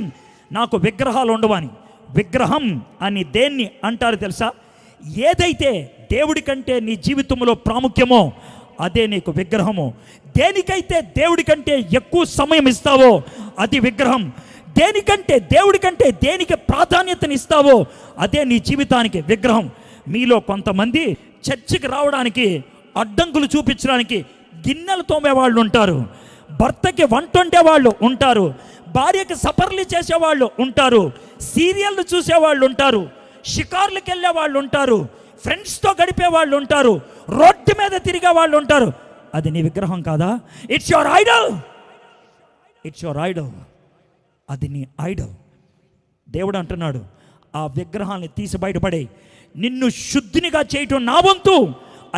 Speaker 1: నాకు విగ్రహాలు ఉండవని. విగ్రహం అని దేన్ని అంటారు తెలుసా? ఏదైతే దేవుడి కంటే నీ జీవితంలో ప్రాముఖ్యమో అదే నీకు విగ్రహము. దేనికైతే దేవుడి కంటే ఎక్కువ సమయం ఇస్తావో అది విగ్రహం. దేవుడి కంటే దేనికి ప్రాధాన్యతనిస్తావో అదే నీ జీవితానికి విగ్రహం. మీలో కొంతమంది చర్చికి రావడానికి అడ్డంకులు చూపించడానికి గిన్నెలు తోమే వాళ్ళు ఉంటారు, భర్తకి వంట వండే వాళ్ళు ఉంటారు, భార్యకి సపర్లు చేసేవాళ్ళు ఉంటారు, సీరియళ్ళు చూసేవాళ్ళు ఉంటారు, షికార్లకు వెళ్ళే వాళ్ళు ఉంటారు, ఫ్రెండ్స్తో గడిపే వాళ్ళు ఉంటారు, రోడ్డు మీద తిరిగే వాళ్ళు ఉంటారు. అది నీ విగ్రహం కాదా? It's your Idol. It's your Idol. అది నీ ఐడల్. దేవుడు అంటున్నాడు, ఆ విగ్రహాన్ని తీసి బయటపడే, నిన్ను శుద్ధినిగా చేయటం నా వంతు.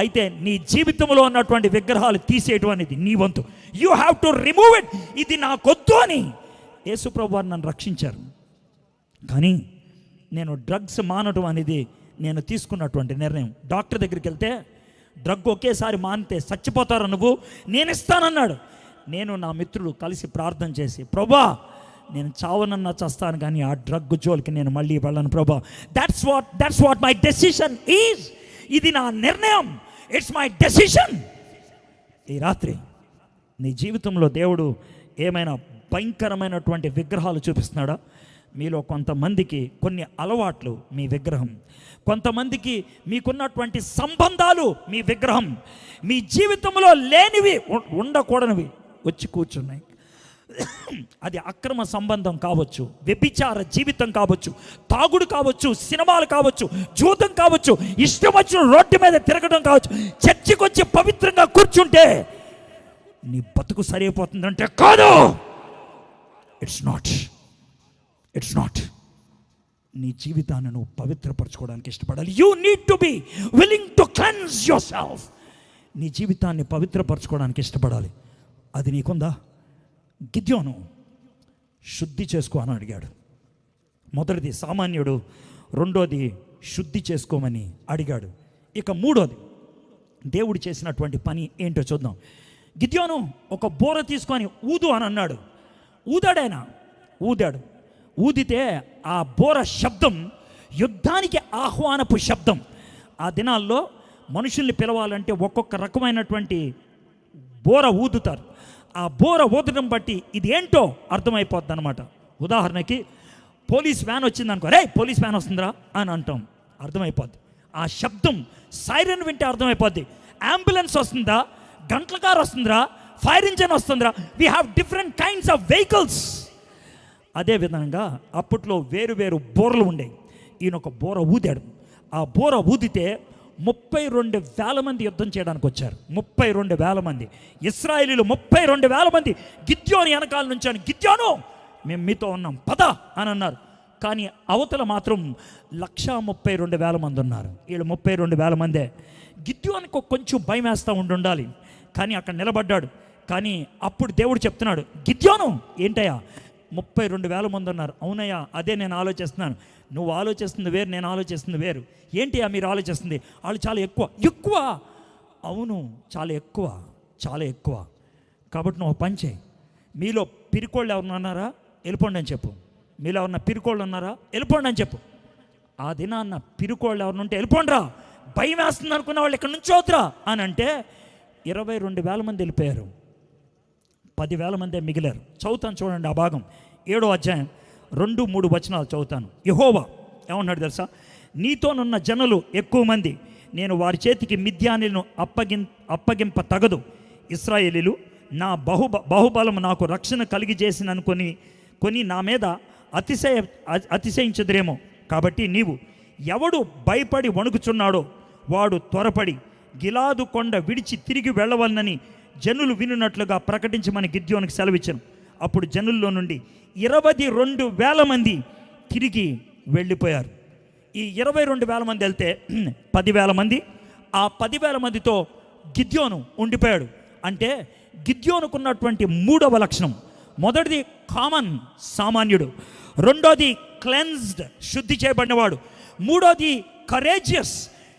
Speaker 1: అయితే నీ జీవితంలో ఉన్నటువంటి విగ్రహాలు తీసేయటం అనేది నీ వంతు. You have to remove it. ఇది నాకొద్దు అని యేసుప్రభు వారు నన్ను రక్షించారు. కానీ నేను డ్రగ్స్ మానటం అనేది నేను తీసుకున్నటువంటి నిర్ణయం. డాక్టర్ దగ్గరికి వెళ్తే డ్రగ్ ఒకేసారి మానితే చచ్చిపోతారు నువ్వు, నేను ఇస్తానన్నాడు. నేను నా మిత్రుడు కలిసి ప్రార్థన చేసి, ప్రభా నేను చావనన్నా చస్తాను కానీ ఆ డ్రగ్ జోలికి నేను మళ్ళీ వెళ్ళను ప్రభా. That's what my decision is. ఇది నా నిర్ణయం, ఇట్స్ మై డెసిషన్. ఈ రాత్రి నీ జీవితంలో దేవుడు ఏమైనా భయంకరమైనటువంటి విగ్రహాలు చూపిస్తున్నాడా? మీలో కొంతమందికి కొన్ని అలవాట్లు మీ విగ్రహం, కొంతమందికి మీకున్నటువంటి సంబంధాలు మీ విగ్రహం, మీ జీవితంలో లేనివి ఉండకూడనివి వచ్చి కూర్చున్నాయి. అది అక్రమ సంబంధం కావచ్చు, వ్యభిచార జీవితం కావచ్చు, తాగుడు కావచ్చు, సినిమాలు కావచ్చు, జూదం కావచ్చు, ఇష్టం వచ్చిన రోడ్డు మీద తిరగడం కావచ్చు. చర్చికి వచ్చి పవిత్రంగా కూర్చుంటే నీ బతుకు సరైపోతుందంటే కాదు. It's not. నీ జీవితాన్ని నువ్వు పవిత్రపరచుకోవడానికి ఇష్టపడాలి. You need to be willing to cleanse your self. నీ జీవితాన్ని పవిత్రపరచుకోవడానికి ఇష్టపడాలి. అది నీకుందా? గిద్యోను శుద్ధి చేసుకో అని అడిగాడు. మొదటిది సామాన్యుడు, రెండోది శుద్ధి చేసుకోమని అడిగాడు. ఇక మూడోది దేవుడు చేసినటువంటి పని ఏంటో చూద్దాం. గిద్యోను ఒక బోర తీసుకొని ఊదు అని అన్నాడు. ఊదాడు. ఊదితే ఆ బోర శబ్దం యుద్ధానికి ఆహ్వానపు శబ్దం. ఆ దినాల్లో మనుషుల్ని పిలవాలంటే ఒక్కొక్క రకమైనటువంటి బోర ఊదుతారు. ఆ బోర ఊదడం బట్టి ఇది ఏంటో అర్థమైపోద్ది అనమాట. ఉదాహరణకి పోలీస్ వ్యాన్ వచ్చింది అనుకో, రే పోలీస్ వ్యాన్ వస్తుందిరా అని అంటాం, అర్థమైపోద్ది. ఆ శబ్దం సైరన్ వింటే అర్థమైపోద్ది. అంబులెన్స్ వస్తుందా, గంటల కారు వస్తుందిరా, ఫైర్ ఇంజన్ వస్తుందిరా. We have different kinds of vehicles. అదేవిధంగా అప్పట్లో వేరు బోర్లు ఉండేవి. ఈయన ఒక బోర ఊదాడు. ఆ బోర ఊదితే 32,000 మంది యుద్ధం చేయడానికి వచ్చారు. 32,000 మంది ఇశ్రాయేలీలు, 32,000 మంది గిద్యోను వెనకాల నుంచి, గిద్యోను మేము మీతో ఉన్నాం పద అని అన్నారు. కానీ అవతల మాత్రం 132,000 మంది ఉన్నారు. వీళ్ళు 32,000 మందే. గిద్యోనికి కొంచెం భయం వేస్తూ ఉండాలి, కానీ అక్కడ నిలబడ్డాడు. కానీ అప్పుడు దేవుడు చెప్తున్నాడు, గిద్యోను ఏంటయ్యా 32,000 మంది ఉన్నారు. అవునయ్యా, అదే నేను ఆలోచిస్తున్నాను. నువ్వు ఆలోచిస్తుంది వేరు, నేను ఆలోచిస్తుంది వేరు. ఏంటయ్యా మీరు ఆలోచిస్తుంది? వాళ్ళు చాలా ఎక్కువ. అవును, చాలా ఎక్కువ. కాబట్టి నువ్వు పని చేయి. మీలో పిరికోళ్ళు ఎవరన్నా ఉన్నారా? వెళ్ళిపోండి అని చెప్పు. మీలో ఎవరన్నా పిరికోళ్ళు ఉన్నారా? వెళ్ళిపోండి అని చెప్పు. ఆ దినాన్న పిరికోళ్ళు ఎవరిని ఉంటే వెళ్ళిపోండిరా, భయం వేస్తుంది అనుకున్న వాళ్ళు ఇక్కడ నుంచి వద్దురా అని అంటే 22,000 మంది వెళ్ళిపోయారు. 10,000 మందే మిగిలారు. చదువుతాను చూడండి ఆ భాగం. 7వ అధ్యాయం 2-3 వచనాలు చదువుతాను. యెహోవా ఏమన్నాడు తెలుసా? నీతోనున్న జనులు ఎక్కువ మంది, నేను వారి చేతికి మిద్యానీలను అప్పగింప తగదు. ఇశ్రాయేలీలు నా బాహుబలము నాకు రక్షణ కలిగి చేసిననుకొని నా మీద అతిశయించదురేమో. కాబట్టి నీవు ఎవడు భయపడి వణుకుచున్నాడో వాడు త్వరపడి గిలాదు కొండ విడిచి తిరిగి వెళ్ళవలనని జనులు వినున్నట్లుగా ప్రకటించమని గిద్యోనికి సెలవిచ్చాను. అప్పుడు జనుల్లో నుండి 22,000 మంది తిరిగి వెళ్ళిపోయారు. ఈ 22,000 మంది వెళ్తే 10,000 మంది, ఆ 10,000 మందితో గిద్యోను ఉండిపోయాడు. అంటే గిద్యోనుకున్నటువంటి 3వ లక్షణం, మొదటిది కామన్, సామాన్యుడు. రెండోది క్లెన్స్డ్, శుద్ధి చేయబడినవాడు. మూడోది కరేజియస్,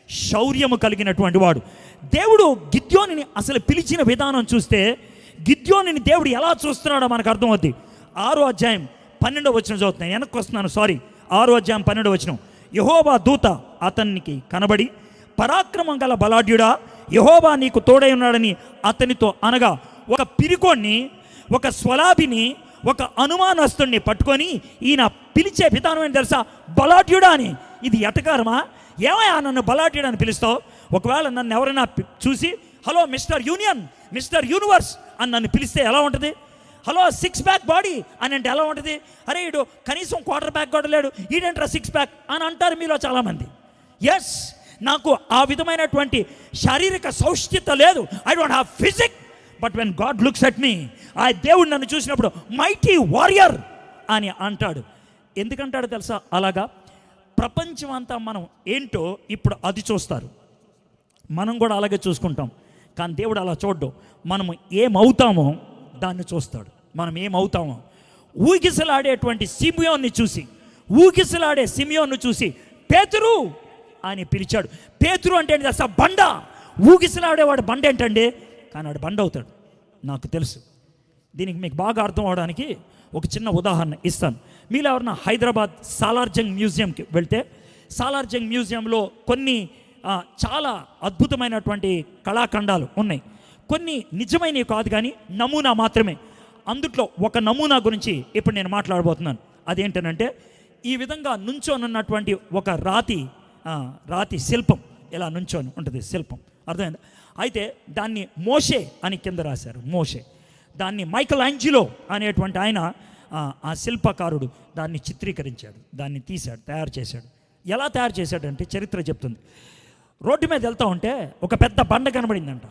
Speaker 1: శౌర్యము కలిగినటువంటి వాడు. దేవుడు గిద్యోనిని అసలు పిలిచిన విధానం చూస్తే గిద్యోనిని దేవుడు ఎలా చూస్తున్నాడో మనకు అర్థమవుద్ది. 6వ అధ్యాయం 12వ వచనం చదువుతున్నాను, వెనక్కి వస్తున్నాను, 6వ అధ్యాయం 12వ వచనం. యెహోవా దూత అతనికి కనబడి, పరాక్రమం గల బలాఢ్యుడా, యెహోవా నీకు తోడై ఉన్నాడని అతనితో అనగా, ఒక పిరికోణ్ణి, ఒక స్వలాభిని, ఒక అనుమానస్తుడిని పట్టుకొని ఈయన పిలిచే విధానం ఏంటి తెలుసా? బలాఢ్యుడా అని. ఇది ఎటకారమా? ఏమయ్యా నన్ను బలాఢ్యుడు అని పిలుస్తావు? ఒకవేళ నన్ను ఎవరైనా చూసి hello mister union, mister universe అని నన్ను పిలిస్తే ఎలా ఉంటుంది? హలో 6 ప్యాక్ బాడీ అని అంటే ఎలా ఉంటుంది? అరే ఈడు కనీసం 1/4 ప్యాక్ కూడా లేడు, ఈడేంట్రా 6 ప్యాక్ అని అంటారు మీలో చాలామంది. ఎస్, నాకు ఆ విధమైనటువంటి శారీరక సౌష్ఠ్యత లేదు. I don't have physique. But when God looks at me, ఆ దేవుడు నన్ను చూసినప్పుడు మైటీ వారియర్ అని అంటాడు. ఎందుకంటాడు తెలుసా? అలాగా ప్రపంచం అంతా మనం ఏంటో ఇప్పుడు అది చూస్తారు, మనం కూడా అలాగే చూసుకుంటాం. కానీ దేవుడు అలా చూడ్డు. మనము ఏమవుతామో దాన్ని చూస్తాడు. మనం ఏమవుతామో, ఊగిసలాడేటువంటి సిమియోన్ని చూసి పేతురు అని పిలిచాడు. పేతురు అంటే ఏంటి తెలుసా? బండ. ఊగిసలాడేవాడు బండ ఏంటండి? కానీ వాడు బండ అవుతాడు. నాకు తెలుసు. దీనికి మీకు బాగా అర్థం అవడానికి ఒక చిన్న ఉదాహరణ ఇస్తాను. మీరు ఎవరన్నా హైదరాబాద్ సాలార్జంగ్ మ్యూజియంకి వెళ్తే, సాలార్జంగ్ మ్యూజియంలో కొన్ని చాలా అద్భుతమైనటువంటి కళాఖండాలు ఉన్నాయి. కొన్ని నిజమైనవి కాదు, కానీ నమూనా మాత్రమే. అందుట్లో ఒక నమూనా గురించి ఇప్పుడు నేను మాట్లాడబోతున్నాను. అదేంటనంటే, ఈ విధంగా నుంచోనున్నటువంటి ఒక రాతి శిల్పం ఇలా నుంచొని ఉంటుంది శిల్పం, అర్థమైందా? అయితే దాన్ని మోషే అని కింద రాశారు, మోషే. దాన్ని మైకల్ యాంజిలో అనేటువంటి ఆయన, ఆ శిల్పకారుడు దాన్ని చిత్రీకరించాడు, దాన్ని తీశాడు, తయారు చేశాడు. ఎలా తయారు చేశాడంటే చరిత్ర చెప్తుంది. రోడ్డు మీద వెళ్తా ఉంటే ఒక పెద్ద బండ కనబడిందంట.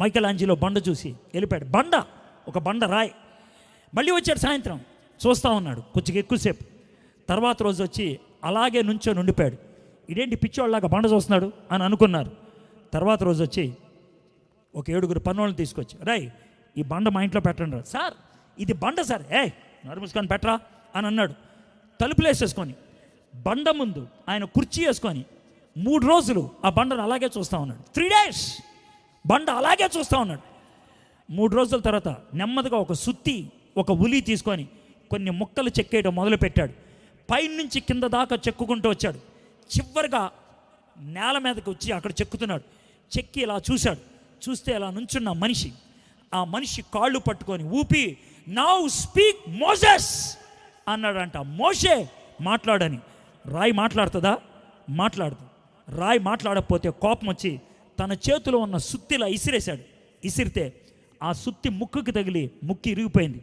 Speaker 1: మైకల్ యాంజిలో బండ చూసి వెళ్ళిపోయాడు. ఒక బండ రాయి. మళ్ళీ వచ్చాడు, సాయంత్రం చూస్తూ ఉన్నాడు కొంచెం ఎక్కువసేపు. తర్వాత రోజు వచ్చి అలాగే నుంచో ఉండిపోయాడు. ఇదేంటి పిచ్చోళ్ళలాగా బండ చూస్తున్నాడు అని అనుకున్నారు. తర్వాత రోజు వచ్చి ఒక 7 పన్నోళ్ళని తీసుకొచ్చి, రై ఈ బండ మా ఇంట్లో పెట్టండి రా. సార్ ఇది బండ సార్. నోరు మూసుకొని పెట్టరా అని అన్నాడు. తలుపులు వేసేసుకొని బండ ముందు ఆయన కుర్చీ వేసుకొని 3 రోజులు ఆ బండను అలాగే చూస్తూ ఉన్నాడు. 3 days బండ అలాగే చూస్తూ ఉన్నాడు. 3 రోజుల తర్వాత నెమ్మదిగా ఒక సుత్తి, ఒక ఉలి తీసుకొని కొన్ని ముక్కలు చెక్కేయడం మొదలుపెట్టాడు. పైనుంచి కింద దాకా చెక్కుకుంటూ వచ్చాడు. చివరిగా నేల మీదకి వచ్చి అక్కడ చెక్కుతున్నాడు. చెక్కి ఇలా చూశాడు. చూస్తే ఇలా నుంచున్న మనిషి, ఆ మనిషి కాళ్ళు పట్టుకొని ఊపి, నౌ స్పీక్ మోసెస్ అన్నాడంట. మోషే మాట్లాడని. రాయి మాట్లాడుతుందా? మాట్లాడదు. రాయి మాట్లాడకపోతే కోపం వచ్చి తన చేతిలో ఉన్న సుత్తిలా ఇసిరేశాడు. ఇసిరితే ఆ సుత్తి ముక్కుకి తగిలి ముక్కు ఇరిగిపోయింది.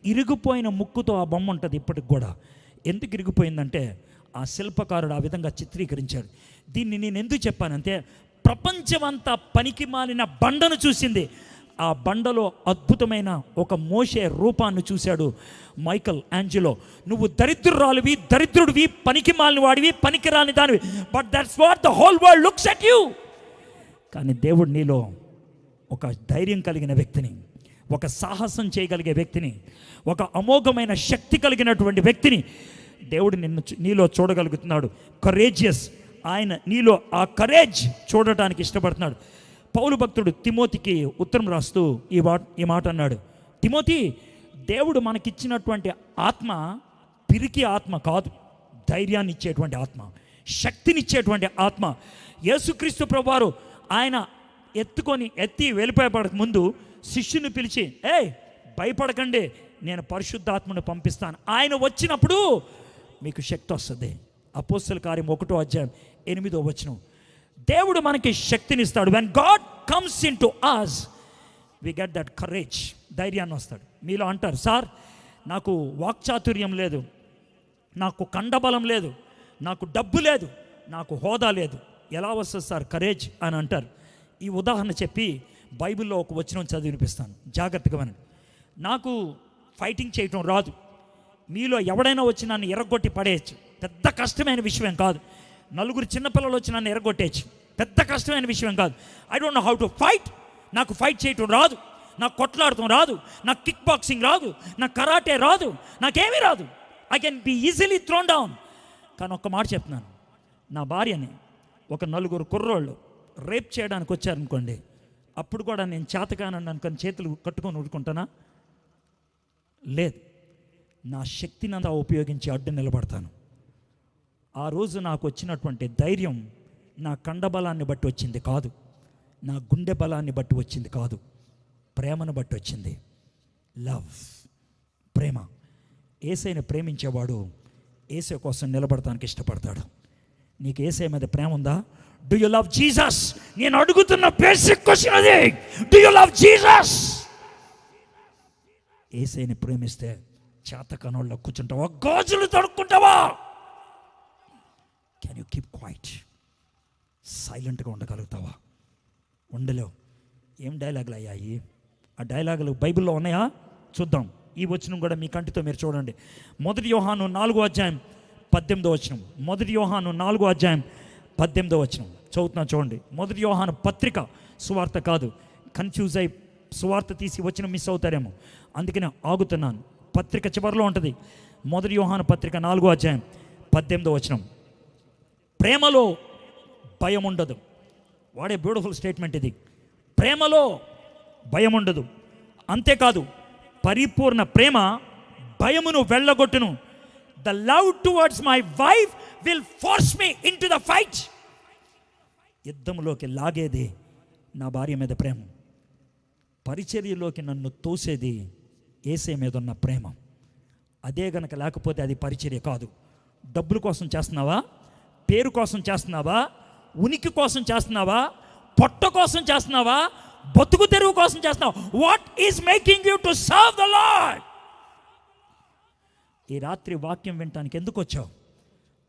Speaker 1: ఇరిగిపోయిన ముక్కుతో ఆ బొమ్మ ఉంటుంది ఇప్పటికి కూడా. ఎందుకు ఇరిగిపోయిందంటే ఆ శిల్పకారుడు ఆ విధంగా చిత్రీకరించాడు. దీన్ని నేను ఎందుకు చెప్పానంటే, ప్రపంచమంతా పనికి మాలిన బండను చూసింది, ఆ బండలో అద్భుతమైన ఒక మోషే రూపాన్ని చూశాడు మైకల్ యాంజిలో. నువ్వు దరిద్రురాలివి, దరిద్రుడివి, పనికి మాలిన వాడివి, పనికిరాని దానివి, but that's what the whole world looks at you. కానీ దేవుడు నీలో ఒక ధైర్యం కలిగిన వ్యక్తిని, ఒక సాహసం చేయగలిగే వ్యక్తిని, ఒక అమోఘమైన శక్తి కలిగినటువంటి వ్యక్తిని దేవుడు నీలో చూడగలుగుతున్నాడు. కరేజియస్. ఆయన నీలో ఆ కరేజ్ చూడటానికి ఇష్టపడుతున్నాడు. పౌలు భక్తుడు తిమోతికి ఉత్తరం రాస్తూ ఈ మాట అన్నాడు. తిమోతి, దేవుడు మనకిచ్చినటువంటి ఆత్మ పిరికి ఆత్మ కాదు, ధైర్యాన్ని ఇచ్చేటువంటి ఆత్మ, శక్తినిచ్చేటువంటి ఆత్మ. యేసుక్రీస్తు ప్రభువారు ఆయన ఎత్తి వెళ్ళిపోయబడక ముందు శిష్యుని పిలిచి, భయపడకండి, నేను పరిశుద్ధాత్మను పంపిస్తాను, ఆయన వచ్చినప్పుడు మీకు శక్తి వస్తుంది. అపోస్తల కార్యం 1వ అధ్యాయం 8వ వచనం. దేవుడు మనకి శక్తినిస్తాడు. When God comes in to us, we get that courage. ధైర్యాన్ని వస్తాడు. మీలో అంటారు, సార్ నాకు వాక్చాతుర్యం లేదు, నాకు కండబలం లేదు, నాకు డబ్బు లేదు, నాకు హోదా లేదు, ఎలా వస్తుంది సార్ కరేజ్ అని అంటారు. ఈ ఉదాహరణ చెప్పి బైబిల్లో ఒక వచనం చదివి వినిపిస్తాను, జాగ్రత్తగా వినండి. నాకు ఫైటింగ్ చేయటం రాదు. మీలో ఎవడైనా వచ్చి నన్ను ఎరగొట్టి పడేయచ్చు, పెద్ద కష్టమైన విషయం కాదు. 4 చిన్నపిల్లలు వచ్చి నన్ను ఎరగొట్టేయచ్చు, పెద్ద కష్టమైన విషయం కాదు. I don't know how to fight. నాకు ఫైట్ చేయటం రాదు, నాకు కొట్లాడటం రాదు, నాకు కిక్ బాక్సింగ్ రాదు, నాకు కరాటే రాదు, నాకేమీ రాదు. I can be easily thrown down. కానీ ఒక్క మాట చెప్తున్నాను, నా భార్యని ఒక 4 కుర్రోళ్ళు రేప్ చేయడానికి వచ్చారనుకోండి, అప్పుడు కూడా నేను చేతకానని అనుకొని చేతులు కట్టుకొని ఊరుకుంటానా? లేదు. నా శక్తినంతా ఉపయోగించి అడ్డు నిలబడతాను. ఆ రోజు నాకు వచ్చినటువంటి ధైర్యం నా కండబలాన్ని బట్టి వచ్చింది కాదు, నా గుండె బలాన్ని బట్టి వచ్చింది కాదు, ప్రేమను బట్టి వచ్చింది. లవ్, ప్రేమ. యేసయ్యని ప్రేమించేవాడు యేసయ్య కోసం నిలబడటానికి ఇష్టపడతాడు. నీకు యేసయ్య మీద ప్రేమ ఉందా? Do you love Jesus? నేను అడుగుతున్న బేసిక్ క్వశ్చన్ అది. Do you love Jesus? యేసయ్యని ప్రేమిస్తే చేతకనోళ్ళ కూర్చుంటావా? గాజులు తడుక్కుంటావా? Can you keep quiet? సైలెంట్గా ఉండగలుగుతావా? ఉండలేవు. ఏం డైలాగులు అయ్యాయి? ఆ డైలాగులు బైబిల్లో ఉన్నాయా? చూద్దాం. ఈ వచనం కూడా మీ కంటితో మీరు చూడండి. 1 యోహాను 4వ అధ్యాయం 18వ వచనం. 1 యోహాను 4వ అధ్యాయం 18వ వచనం చదువుతున్నా చూడండి. 1 యోహాను పత్రిక, సువార్త కాదు. కన్ఫ్యూజ్ అయి సువార్త తీసి వచ్చిన మిస్ అవుతారేమో, అందుకనే ఆగుతున్నాను. పత్రిక చివరిలో ఉంటుంది. 1 యోహాను పత్రిక 4వ అధ్యాయం 18వ వచనం. ప్రేమలో భయం ఉండదు. వాట్ ఏ బ్యూటిఫుల్ స్టేట్మెంట్ ఇది. ప్రేమలో భయం ఉండదు. అంతేకాదు, పరిపూర్ణ ప్రేమ భయమును వెళ్ళగొట్టును. The love towards my wife will force me in to the fight. యుద్ధంలోకి లాగేది నా భార్య మీద ప్రేమ, పరిచర్యలోకి నన్ను తోసేది యేసే మీద ఉన్న ప్రేమ. అదే గనక లేకపోతే అది పరిచర్య కాదు. డబ్బుల కోసం చేస్తున్నావా, పేరు కోసం చేస్తున్నావా, ఉనికి కోసం చేస్తున్నావా, పొట్ట కోసం చేస్తున్నావా, బతుకు తెరువు కోసం చేస్తున్నావా? What is making you to serve the lord? ఈ రాత్రి వాక్యం వినటానికి ఎందుకు వచ్చావు?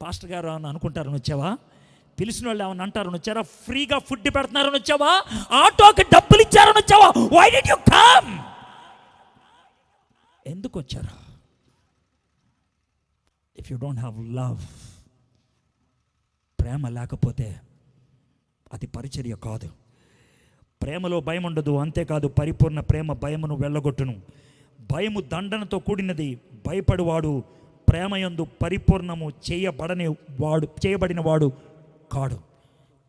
Speaker 1: పాస్టర్ గారు అని అనుకుంటారని వచ్చావా? పిలిచిన వాళ్ళు ఏమన్నా అంటారని వచ్చారా? ఫ్రీగా ఫుడ్ పెడుతున్నారని వచ్చావా? ఆటోకి డబ్బులు ఇచ్చారని వచ్చావా? Why did you come? ఎందుకు వచ్చారు? If you don't have love, ప్రేమ లేకపోతే అది పరిచర్య కాదు. ప్రేమలో భయం ఉండదు. అంతేకాదు, పరిపూర్ణ ప్రేమ భయమును వెళ్ళగొట్టును. భయము దండనతో కూడినది. భయపడువాడు ప్రేమయందు పరిపూర్ణము చేయబడిన వాడు కాడు.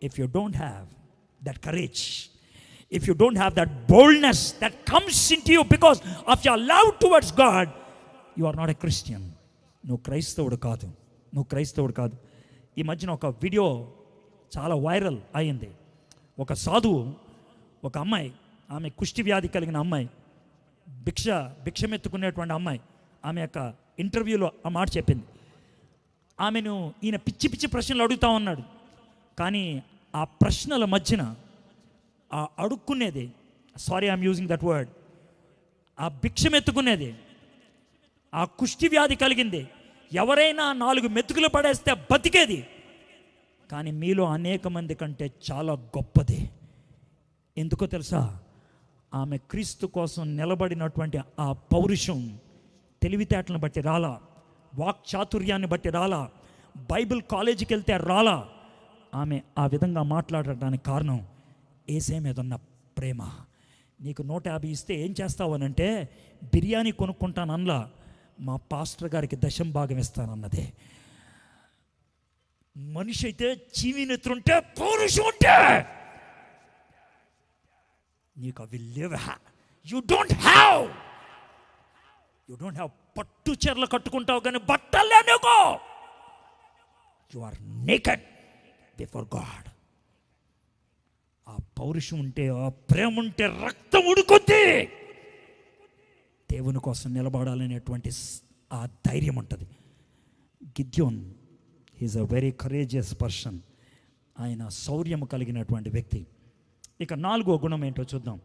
Speaker 1: If you don't have that courage, if you don't have that boldness that comes in to you because of your love towards God, you are not a Christian. నువ్వు క్రైస్తవుడు కాదు, నువ్వు క్రైస్తవుడు కాదు. ఈ మధ్యన ఒక వీడియో చాలా వైరల్ అయింది. ఒక సాధువు, ఒక అమ్మాయి, ఆమె కుష్టి వ్యాధి కలిగిన అమ్మాయి, భిక్షమెత్తుకునేటువంటి అమ్మాయి, ఆమె యొక్క ఇంటర్వ్యూలో ఆ మాట చెప్పింది. ఆమెను ఈయన పిచ్చి పిచ్చి ప్రశ్నలు అడుగుతూ ఉన్నాడు. కానీ ఆ ప్రశ్నల మధ్యన ఆ అడుక్కునేది, sorry I'm using that word, ఆ భిక్షమెత్తుకునేది, ఆ కుష్టి వ్యాధి కలిగింది, ఎవరైనా 4 మెతుకులు పడేస్తే బతికేది. కానీ మీలో అనేక మంది కంటే చాలా గొప్పది. ఎందుకో తెలుసా? ఆమె క్రీస్తు కోసం నిలబడినటువంటి ఆ పౌరుషం తెలివితేటలను బట్టి రాలా, వాక్చాతుర్యాన్ని బట్టి రాలా, బైబిల్ కాలేజీకి వెళ్తే రాలా. ఆమె ఆ విధంగా మాట్లాడటానికి కారణం యేసే మీద ఉన్న ప్రేమ. నీకు 150 ఇస్తే ఏం చేస్తావు అనంటే, బిర్యానీ కొనుక్కుంటానల్లా, మా పాస్టర్ గారికి 10వ భాగం ఇస్తానన్నదే. మనిషి అయితే చీవినెత్తుంటే, పౌరుషం ఉంటే నీకు అవి లేవు. యు డోంట్ హ్యావ్ పట్టు చీరలు కట్టుకుంటావు కానీ బట్టలే నీకు. You are naked before God. ఆ పౌరుషం ఉంటే, ఆ ప్రేమ ఉంటే రక్తం ఉడుకుద్ది. దేవుని కోసం నిలబడాలనేటువంటి ఆ ధైర్యం ఉంటుంది. Gideon is a very courageous person. ఆయన శౌర్యము కలిగినటువంటి వ్యక్తి. ఇక 4వ గుణం ఏంటో చూద్దాం.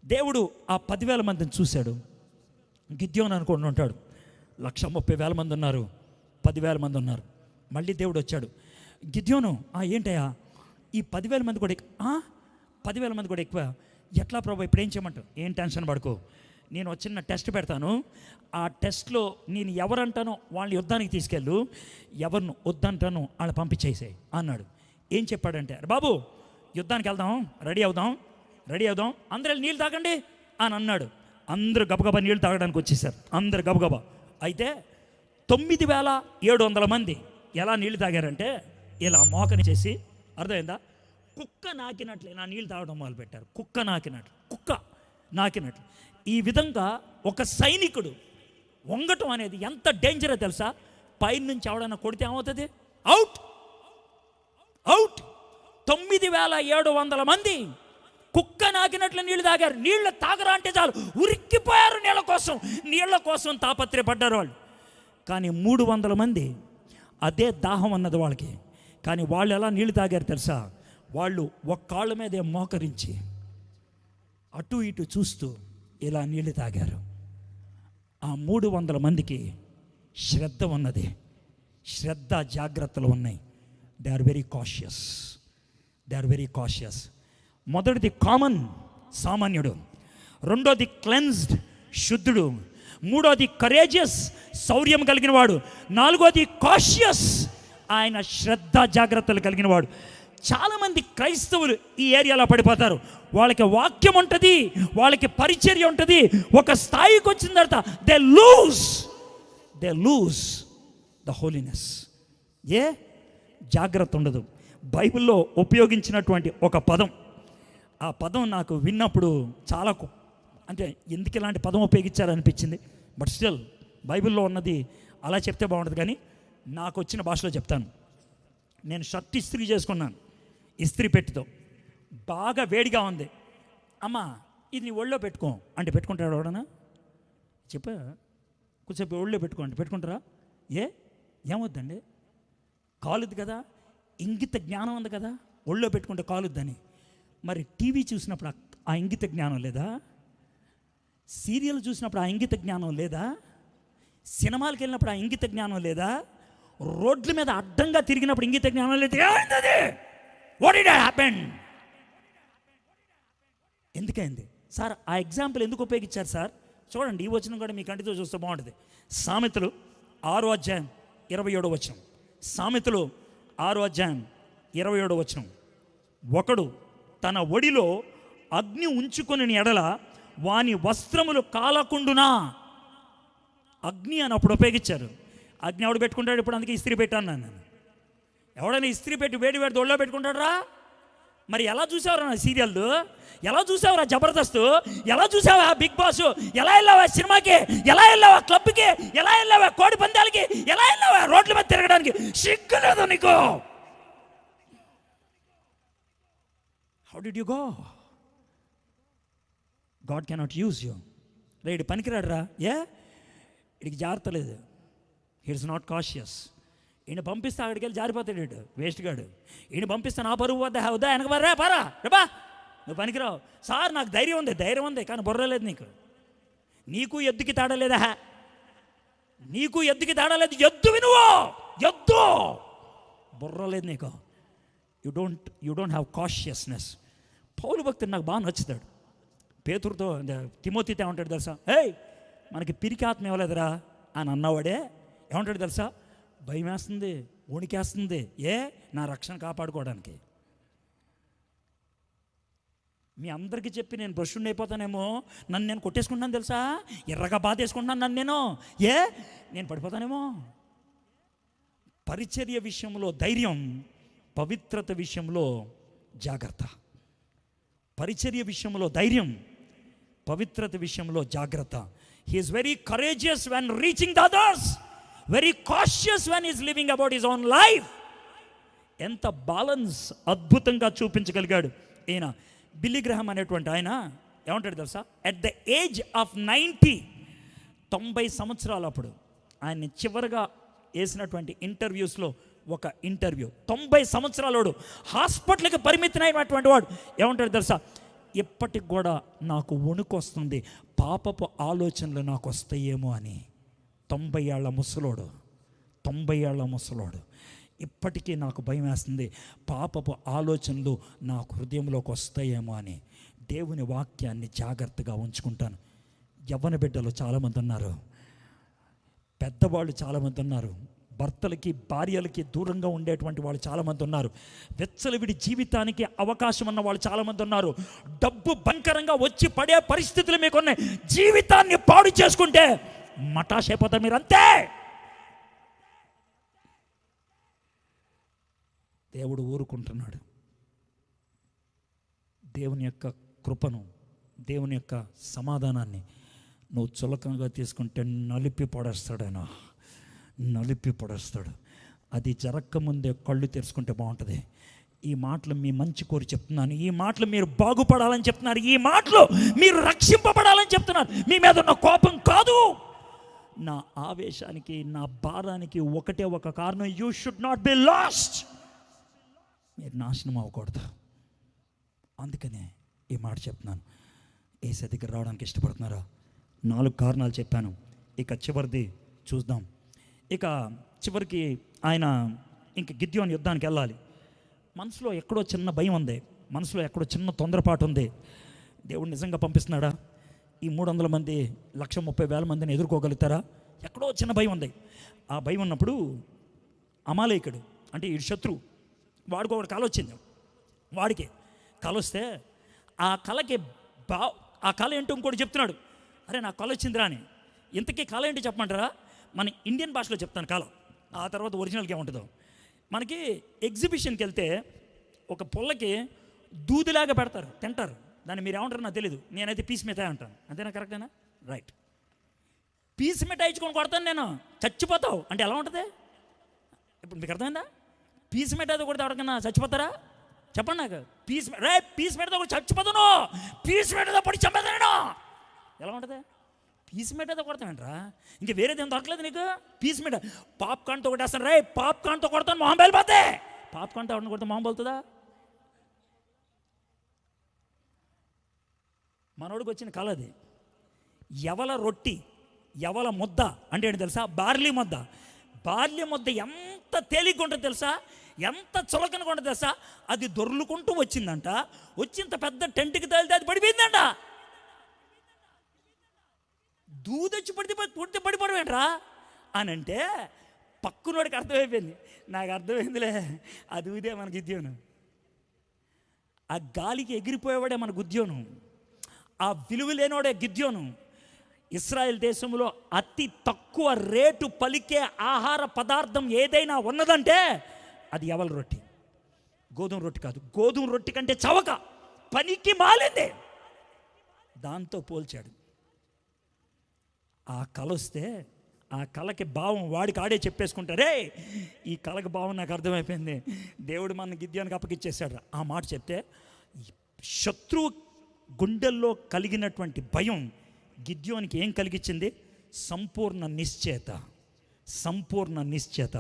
Speaker 1: దేవుడు ఆ 10,000 మందిని చూశాడు. గిద్యోన్ అనుకోండి ఉంటాడు, 130,000 మంది ఉన్నారు, 10,000 మంది ఉన్నారు. మళ్ళీ దేవుడు వచ్చాడు, గిద్యోను ఏంటయ్యా ఈ 10,000 మంది కూడా 10,000 మంది కూడా ఎక్కువ, ఎట్లా ప్రభు ఇప్పుడు ఏం చేయమంటావు? ఏం టెన్షన్ పడుకో, నేను చిన్న టెస్ట్ పెడతాను. ఆ టెస్ట్లో నేను ఎవరంటానో వాళ్ళని యుద్ధానికి తీసుకెళ్ళు, ఎవరిని వద్దంటానో వాళ్ళని పంపించేసాయి అన్నాడు. ఏం చెప్పాడంటే, బాబు యుద్ధానికి వెళ్దాం, రెడీ అవుదాం, అందరూ నీళ్ళు తాగండి అని అన్నాడు. అందరూ గబగబా నీళ్ళు తాగడానికి వచ్చేసారు, అందరు గబగబా. అయితే 9,700 మంది ఎలా నీళ్ళు తాగారంటే, ఇలా మోకని చేసి, అర్థమైందా, కుక్క నాకినట్లే నా నీళ్ళు తాగడం మొదలుపెట్టారు. కుక్క నాకినట్లు. ఈ విధంగా ఒక సైనికుడు వంగటం అనేది ఎంత డేంజరో తెలుసా? పైన నుంచి ఎవడన్నా కొడితే ఏమవుతుంది? అవుట్. 9,700 మంది కుక్క నాకినట్లు నీళ్లు తాగారు. నీళ్లు తాగరా అంటే చాలు ఉరిక్కిపోయారు. నీళ్ల కోసం తాపత్రయపడ్డారు వాళ్ళు. కానీ 300 మంది అదే దాహం అన్నది వాళ్ళకి. కానీ వాళ్ళు ఎలా నీళ్లు తాగారు తెలుసా? వాళ్ళు ఒక్కాళ్ళ మీదే మోకరించి అటు ఇటు చూస్తూ ఇలా నీళ్లు తాగారు. ఆ 300 మందికి శ్రద్ధ ఉన్నది, శ్రద్ధ జాగ్రత్తలు ఉన్నాయి. They are very cautious. మొదటిది కామన్, సామాన్యుడు. రెండోది క్లెన్స్డ్, శుద్ధుడు. మూడోది కరేజియస్, శౌర్యం కలిగిన వాడు. నాలుగోది కాషియస్, ఆయన శ్రద్ధ జాగ్రత్తలు కలిగిన వాడు. చాలామంది క్రైస్తవులు ఈ ఏరియాలో పడిపోతారు. వాళ్ళకి వాక్యం ఉంటుంది, వాళ్ళకి పరిచర్య ఉంటుంది. ఒక స్థాయికి వచ్చిన తర్వాత దే లూజ్ ద హోలీనెస్. జాగ్రత్త ఉండదు. బైబిల్లో ఉపయోగించినటువంటి ఒక పదం, ఆ పదం నాకు విన్నప్పుడు చాలా అంటే ఎందుకు ఇలాంటి పదం ఉపయోగించాలనిపించింది. బట్ స్టిల్ బైబిల్లో ఉన్నది అలా చెప్తే బాగుంటుంది, కానీ నాకు వచ్చిన భాషలో చెప్తాను. నేను షర్ట్ ఇస్త్రీ చేసుకున్నాను, ఇస్త్రీ పెట్టితో బాగా వేడిగా ఉంది. అమ్మా ఇది నీ ఒళ్ళో పెట్టుకో అంటే పెట్టుకుంటాడు ఎవడన్నా? చెప్పా కొంచెంసేపు ఒళ్ళో పెట్టుకో అంటే పెట్టుకుంటారా? ఏమొద్దండి, కాలుద్ది కదా, ఇంగిత జ్ఞానం ఉంది కదా, ఒళ్ళో పెట్టుకుంటే కాలుద్దని. మరి టీవీ చూసినప్పుడు ఆ ఇంగిత జ్ఞానం లేదా? సీరియల్ చూసినప్పుడు ఆ ఇంగిత జ్ఞానం లేదా? సినిమాలకు వెళ్ళినప్పుడు ఆ ఇంగిత జ్ఞానం లేదా? రోడ్ల మీద అడ్డంగా తిరిగినప్పుడు ఇంగిత జ్ఞానం లేదా? ఏమైంది? What did happen? ఎందుకైంది సార్? ఆ ఎగ్జాంపుల్ ఎందుకు ఉపయోగించారు సార్? చూడండి, ఈ వచనం కూడా మీ కంటితో చూస్తే బాగుంటుంది. సామెతలు 6వ అధ్యాయం 27వ వచనం. సామెతలు 6వ అధ్యాయం 27వ వచనం. ఒకడు తన ఒడిలో అగ్ని ఉంచుకొని ఎడల వాని వస్త్రములు కాలకుండునా. అగ్ని అని అప్పుడు ఉపయోగించారు. అగ్ని ఎవడు పెట్టుకుంటాడు ఇప్పుడు? అందుకే ఇస్త్రీ పెట్టాను నేను. ఎవడైనా ఇస్త్రీ పెట్టి వేడి వేడి దొళ్ళో పెట్టుకుంటాడరా? మరి ఎలా చూసావురా నా సీరియల్? ఎలా చూసావురా జబర్దస్త్? ఎలా చూసావా బిగ్ బాస్? ఎలా వెళ్ళావా సినిమాకి? ఎలా వెళ్ళావా క్లబ్కి? ఎలా వెళ్ళావా కోడి పందాలకి? ఎలా వెళ్ళావా రోడ్ల మీద తిరగడానికి? సిగ్గులేదు నీకు? How did you go? God cannot use you. రేడు పనికిరాడు రా. ఇడికి జాగ్రత్త లేదు. He is not cautious. ఈయన పంపిస్తే అక్కడికి వెళ్ళి జారిపోతాడు వేస్ట్ గాడు. ఈయన పంపిస్తే నా పరువు వద్ద వద్దా వెనక పర్రా పారా రేపా నువ్వు పనికిరావు. సార్ నాకు ధైర్యం ఉంది కానీ బుర్ర లేదు నీకు. నీకు ఎద్దుకి తేడా లేదా? నీకు ఎద్దుకి తేడా లేదు. ఎద్దు వినువో, ఎద్దు బుర్ర లేదు నీకు. You don't have cautiousness. పౌలు భక్తుడు నాకు బాగా నచ్చుతాడు. పేతురుతో తిమోతితో ఏమంటాడు తెలుసా? మనకి పిరికి ఆత్మ ఇవ్వలేదురా అని అన్నవాడే ఏమంటాడు తెలుసా? భయం వేస్తుంది, వణికేస్తుంది. నా రక్షణ కాపాడుకోవడానికి. మీ అందరికీ చెప్పి నేను బ్రష్యుండి అయిపోతానేమో, నన్ను నేను కొట్టేసుకుంటాను తెలుసా, ఎర్రగా బాధేసుకుంటున్నాను నన్ను నేను పడిపోతానేమో. పరిచర్య విషయంలో ధైర్యం, పవిత్రత విషయంలో జాగ్రత్త. పరిచర్య విషయంలో ధైర్యం, పవిత్రత విషయంలో జాగ్రత్త. He is very courageous when reaching the others, very cautious when is living about his own life. ఎంత బ్యాలెన్స్ అద్భుతంగా చూపించగలిగాడు ఈయన. బిల్లీ గ్రహాం అనేటువంటి ఆయన ఏమంటాడు తెలుసా? అట్ ద ఏజ్ ఆఫ్ 90 సంవత్సరాలు అప్పుడు ఆయన్ని చివరిగా వేసినటువంటి ఇంటర్వ్యూస్లో ఒక ఇంటర్వ్యూ, 90 సంవత్సరాలోడు హాస్పిటల్కి పరిమితమైనటువంటి వాడు ఏమంటాడు తెలుసా? ఇప్పటికి కూడా నాకు వణుకు వస్తుంది, పాపపు ఆలోచనలు నాకు వస్తాయేమో అని. 90 ఏళ్ల ముసలోడు ఇప్పటికీ నాకు భయం వేస్తుంది, పాపపు ఆలోచనలు నాకు హృదయంలోకి వస్తాయేమో అని. దేవుని వాక్యాన్ని జాగ్రత్తగా ఉంచుకుంటాను. యవ్వన బిడ్డలు చాలామంది ఉన్నారు, పెద్దవాళ్ళు చాలామంది ఉన్నారు, భర్తలకి భార్యలకి దూరంగా ఉండేటువంటి వాళ్ళు చాలామంది ఉన్నారు, వెచ్చలవిడి జీవితానికి అవకాశం ఉన్న వాళ్ళు చాలామంది ఉన్నారు. డబ్బు భయంకరంగా వచ్చి పడే పరిస్థితులు మీకున్నాయి. జీవితాన్ని పాడు చేసుకుంటే మటాష్ అయిపోతారు మీరు, అంతే. దేవుడు ఊరుకుంటున్నాడు. దేవుని యొక్క కృపను, దేవుని యొక్క సమాధానాన్ని నువ్వు చులకంగా తీసుకుంటే నలిపి పడేస్తాడు. అది జరగకముందే కళ్ళు తెరుచుకుంటే బాగుంటుంది. ఈ మాటలు మీ మంచి కోరి చెప్తున్నాను, ఈ మాటలు మీరు బాగుపడాలని చెప్తున్నారు, ఈ మాటలు మీరు రక్షింపబడాలని చెప్తున్నారు. మీ మీద ఉన్న కోపం కాదు, నా ఆవేశానికి, నా భారానికి ఒకటే ఒక కారణం, you should not be last. మీరు నాశనం అవ్వకూడదు. అందుకనే ఈ మాట చెప్తున్నాను. యేసు దగ్గర రావడానికి ఇష్టపడుతున్నారా? 4 కారణాలు చెప్పాను. ఇక చివరిది చూద్దాం. ఇక చివరికి ఆయన ఇంక గిద్యోను యుద్ధానికి వెళ్ళాలి. మనసులో ఎక్కడో చిన్న భయం ఉంది, మనసులో ఎక్కడో చిన్న తొందరపాటు ఉంది. దేవుడు నిజంగా పంపిస్తున్నాడా? ఈ 300 మంది 130,000 మందిని ఎదుర్కోగలుగుతారా? ఎక్కడో చిన్న భయం ఉంది. ఆ భయం ఉన్నప్పుడు అమాలేకుడు అంటే ఈ శత్రువు, వాడికి ఒకటి కల వచ్చింది. వాడికి కల వస్తే ఆ కళకి ఆ కళ ఏంటో ఇంకోటి చెప్తున్నాడు, అరే నాకు కళ వచ్చిందిరా అని. ఇంతకీ కళ ఏంటి చెప్పమంటారా? మన ఇండియన్ భాషలో చెప్తాను కళ, ఆ తర్వాత ఒరిజినల్గా ఏముంటుందో. మనకి ఎగ్జిబిషన్కి వెళ్తే ఒక పుల్లకి దూదిలాగా పెడతారు, తింటారు. దాన్ని మీరు ఏమంటారు నాకు తెలీదు, నేనైతే పీస్ మిఠాయి అంటాను. అంతేనా? కరెక్టేనా? రైట్. పీస్ మిఠాయి ఇచ్చుకొని కొడతాను నేను, చచ్చిపోతావు అంటే ఎలా ఉంటుంది? ఇప్పుడు మీకు అర్థమైందా? పీస్ మిఠాయితో కొడితే ఎవరికన్నా చచ్చిపోతారా? చెప్పండి నాకు. పీస్ మిఠాయితో కూడా చచ్చిపోతాను, పీస్ మిఠాయితో పడి చంపేతాను, ఎలా ఉంటుంది? పీస్ మిఠాయితో కొడతానంటరా, ఇంక వేరేది ఏం దొరకలేదు నీకు? పీస్ మిఠాయి పాప్కార్న్తో కొట్టేస్తాను. పాప్కార్న్తో కొడతాను, మొహం బయలుపోతే. పాప్కార్న్తో ఎవరిని కొడితే మొహం బలుతుందా? మనోడికి వచ్చిన కళ అది. ఎవల రొట్టి, ఎవల ముద్ద అంటే ఏంటి తెలుసా? బార్లీ ముద్ద. బార్లీ ముద్ద ఎంత తేలిగ్గా ఉంటుంది తెలుసా, ఎంత చులకనగా ఉంటుంది తెలుసా? అది దొర్లుకుంటూ వచ్చిందంట, వచ్చింత పెద్ద టెంట్కి తగిలితే అది పడిపోయిందంట. దూదొచ్చి పుడితే పడిపోవడమేంట్రా అని అంటే పక్కునోడికి అర్థమైపోయింది. నాకు అర్థమైందిలే, అది ఇదే మన గిద్యోను. ఆ గాలికి ఎగిరిపోయేవాడే మన గిద్యోను, ఆ విలువ లేనివాడే గిద్యోను. ఇశ్రాయేల్ దేశంలో అతి తక్కువ రేటు పలికే ఆహార పదార్థం ఏదైనా ఉన్నదంటే అది ఎవల రొట్టి, గోధుమ రొట్టి కాదు. గోధుమ రొట్టి కంటే చవక, పనికి మాలింది. దాంతో పోల్చాడు. ఆ కళ వస్తే ఆ కళకి భావం వాడికి ఆడే చెప్పేసుకుంటారే, ఈ కళకి భావం నాకు అర్థమైపోయింది, దేవుడు మన గిద్యోనికి అప్పగిచ్చేశాడు. ఆ మాట చెప్తే శత్రువు గుండెల్లో కలిగినటువంటి భయం గిద్యోనికి ఏం కలిగించింది? సంపూర్ణ నిశ్చయత. సంపూర్ణ నిశ్చయత.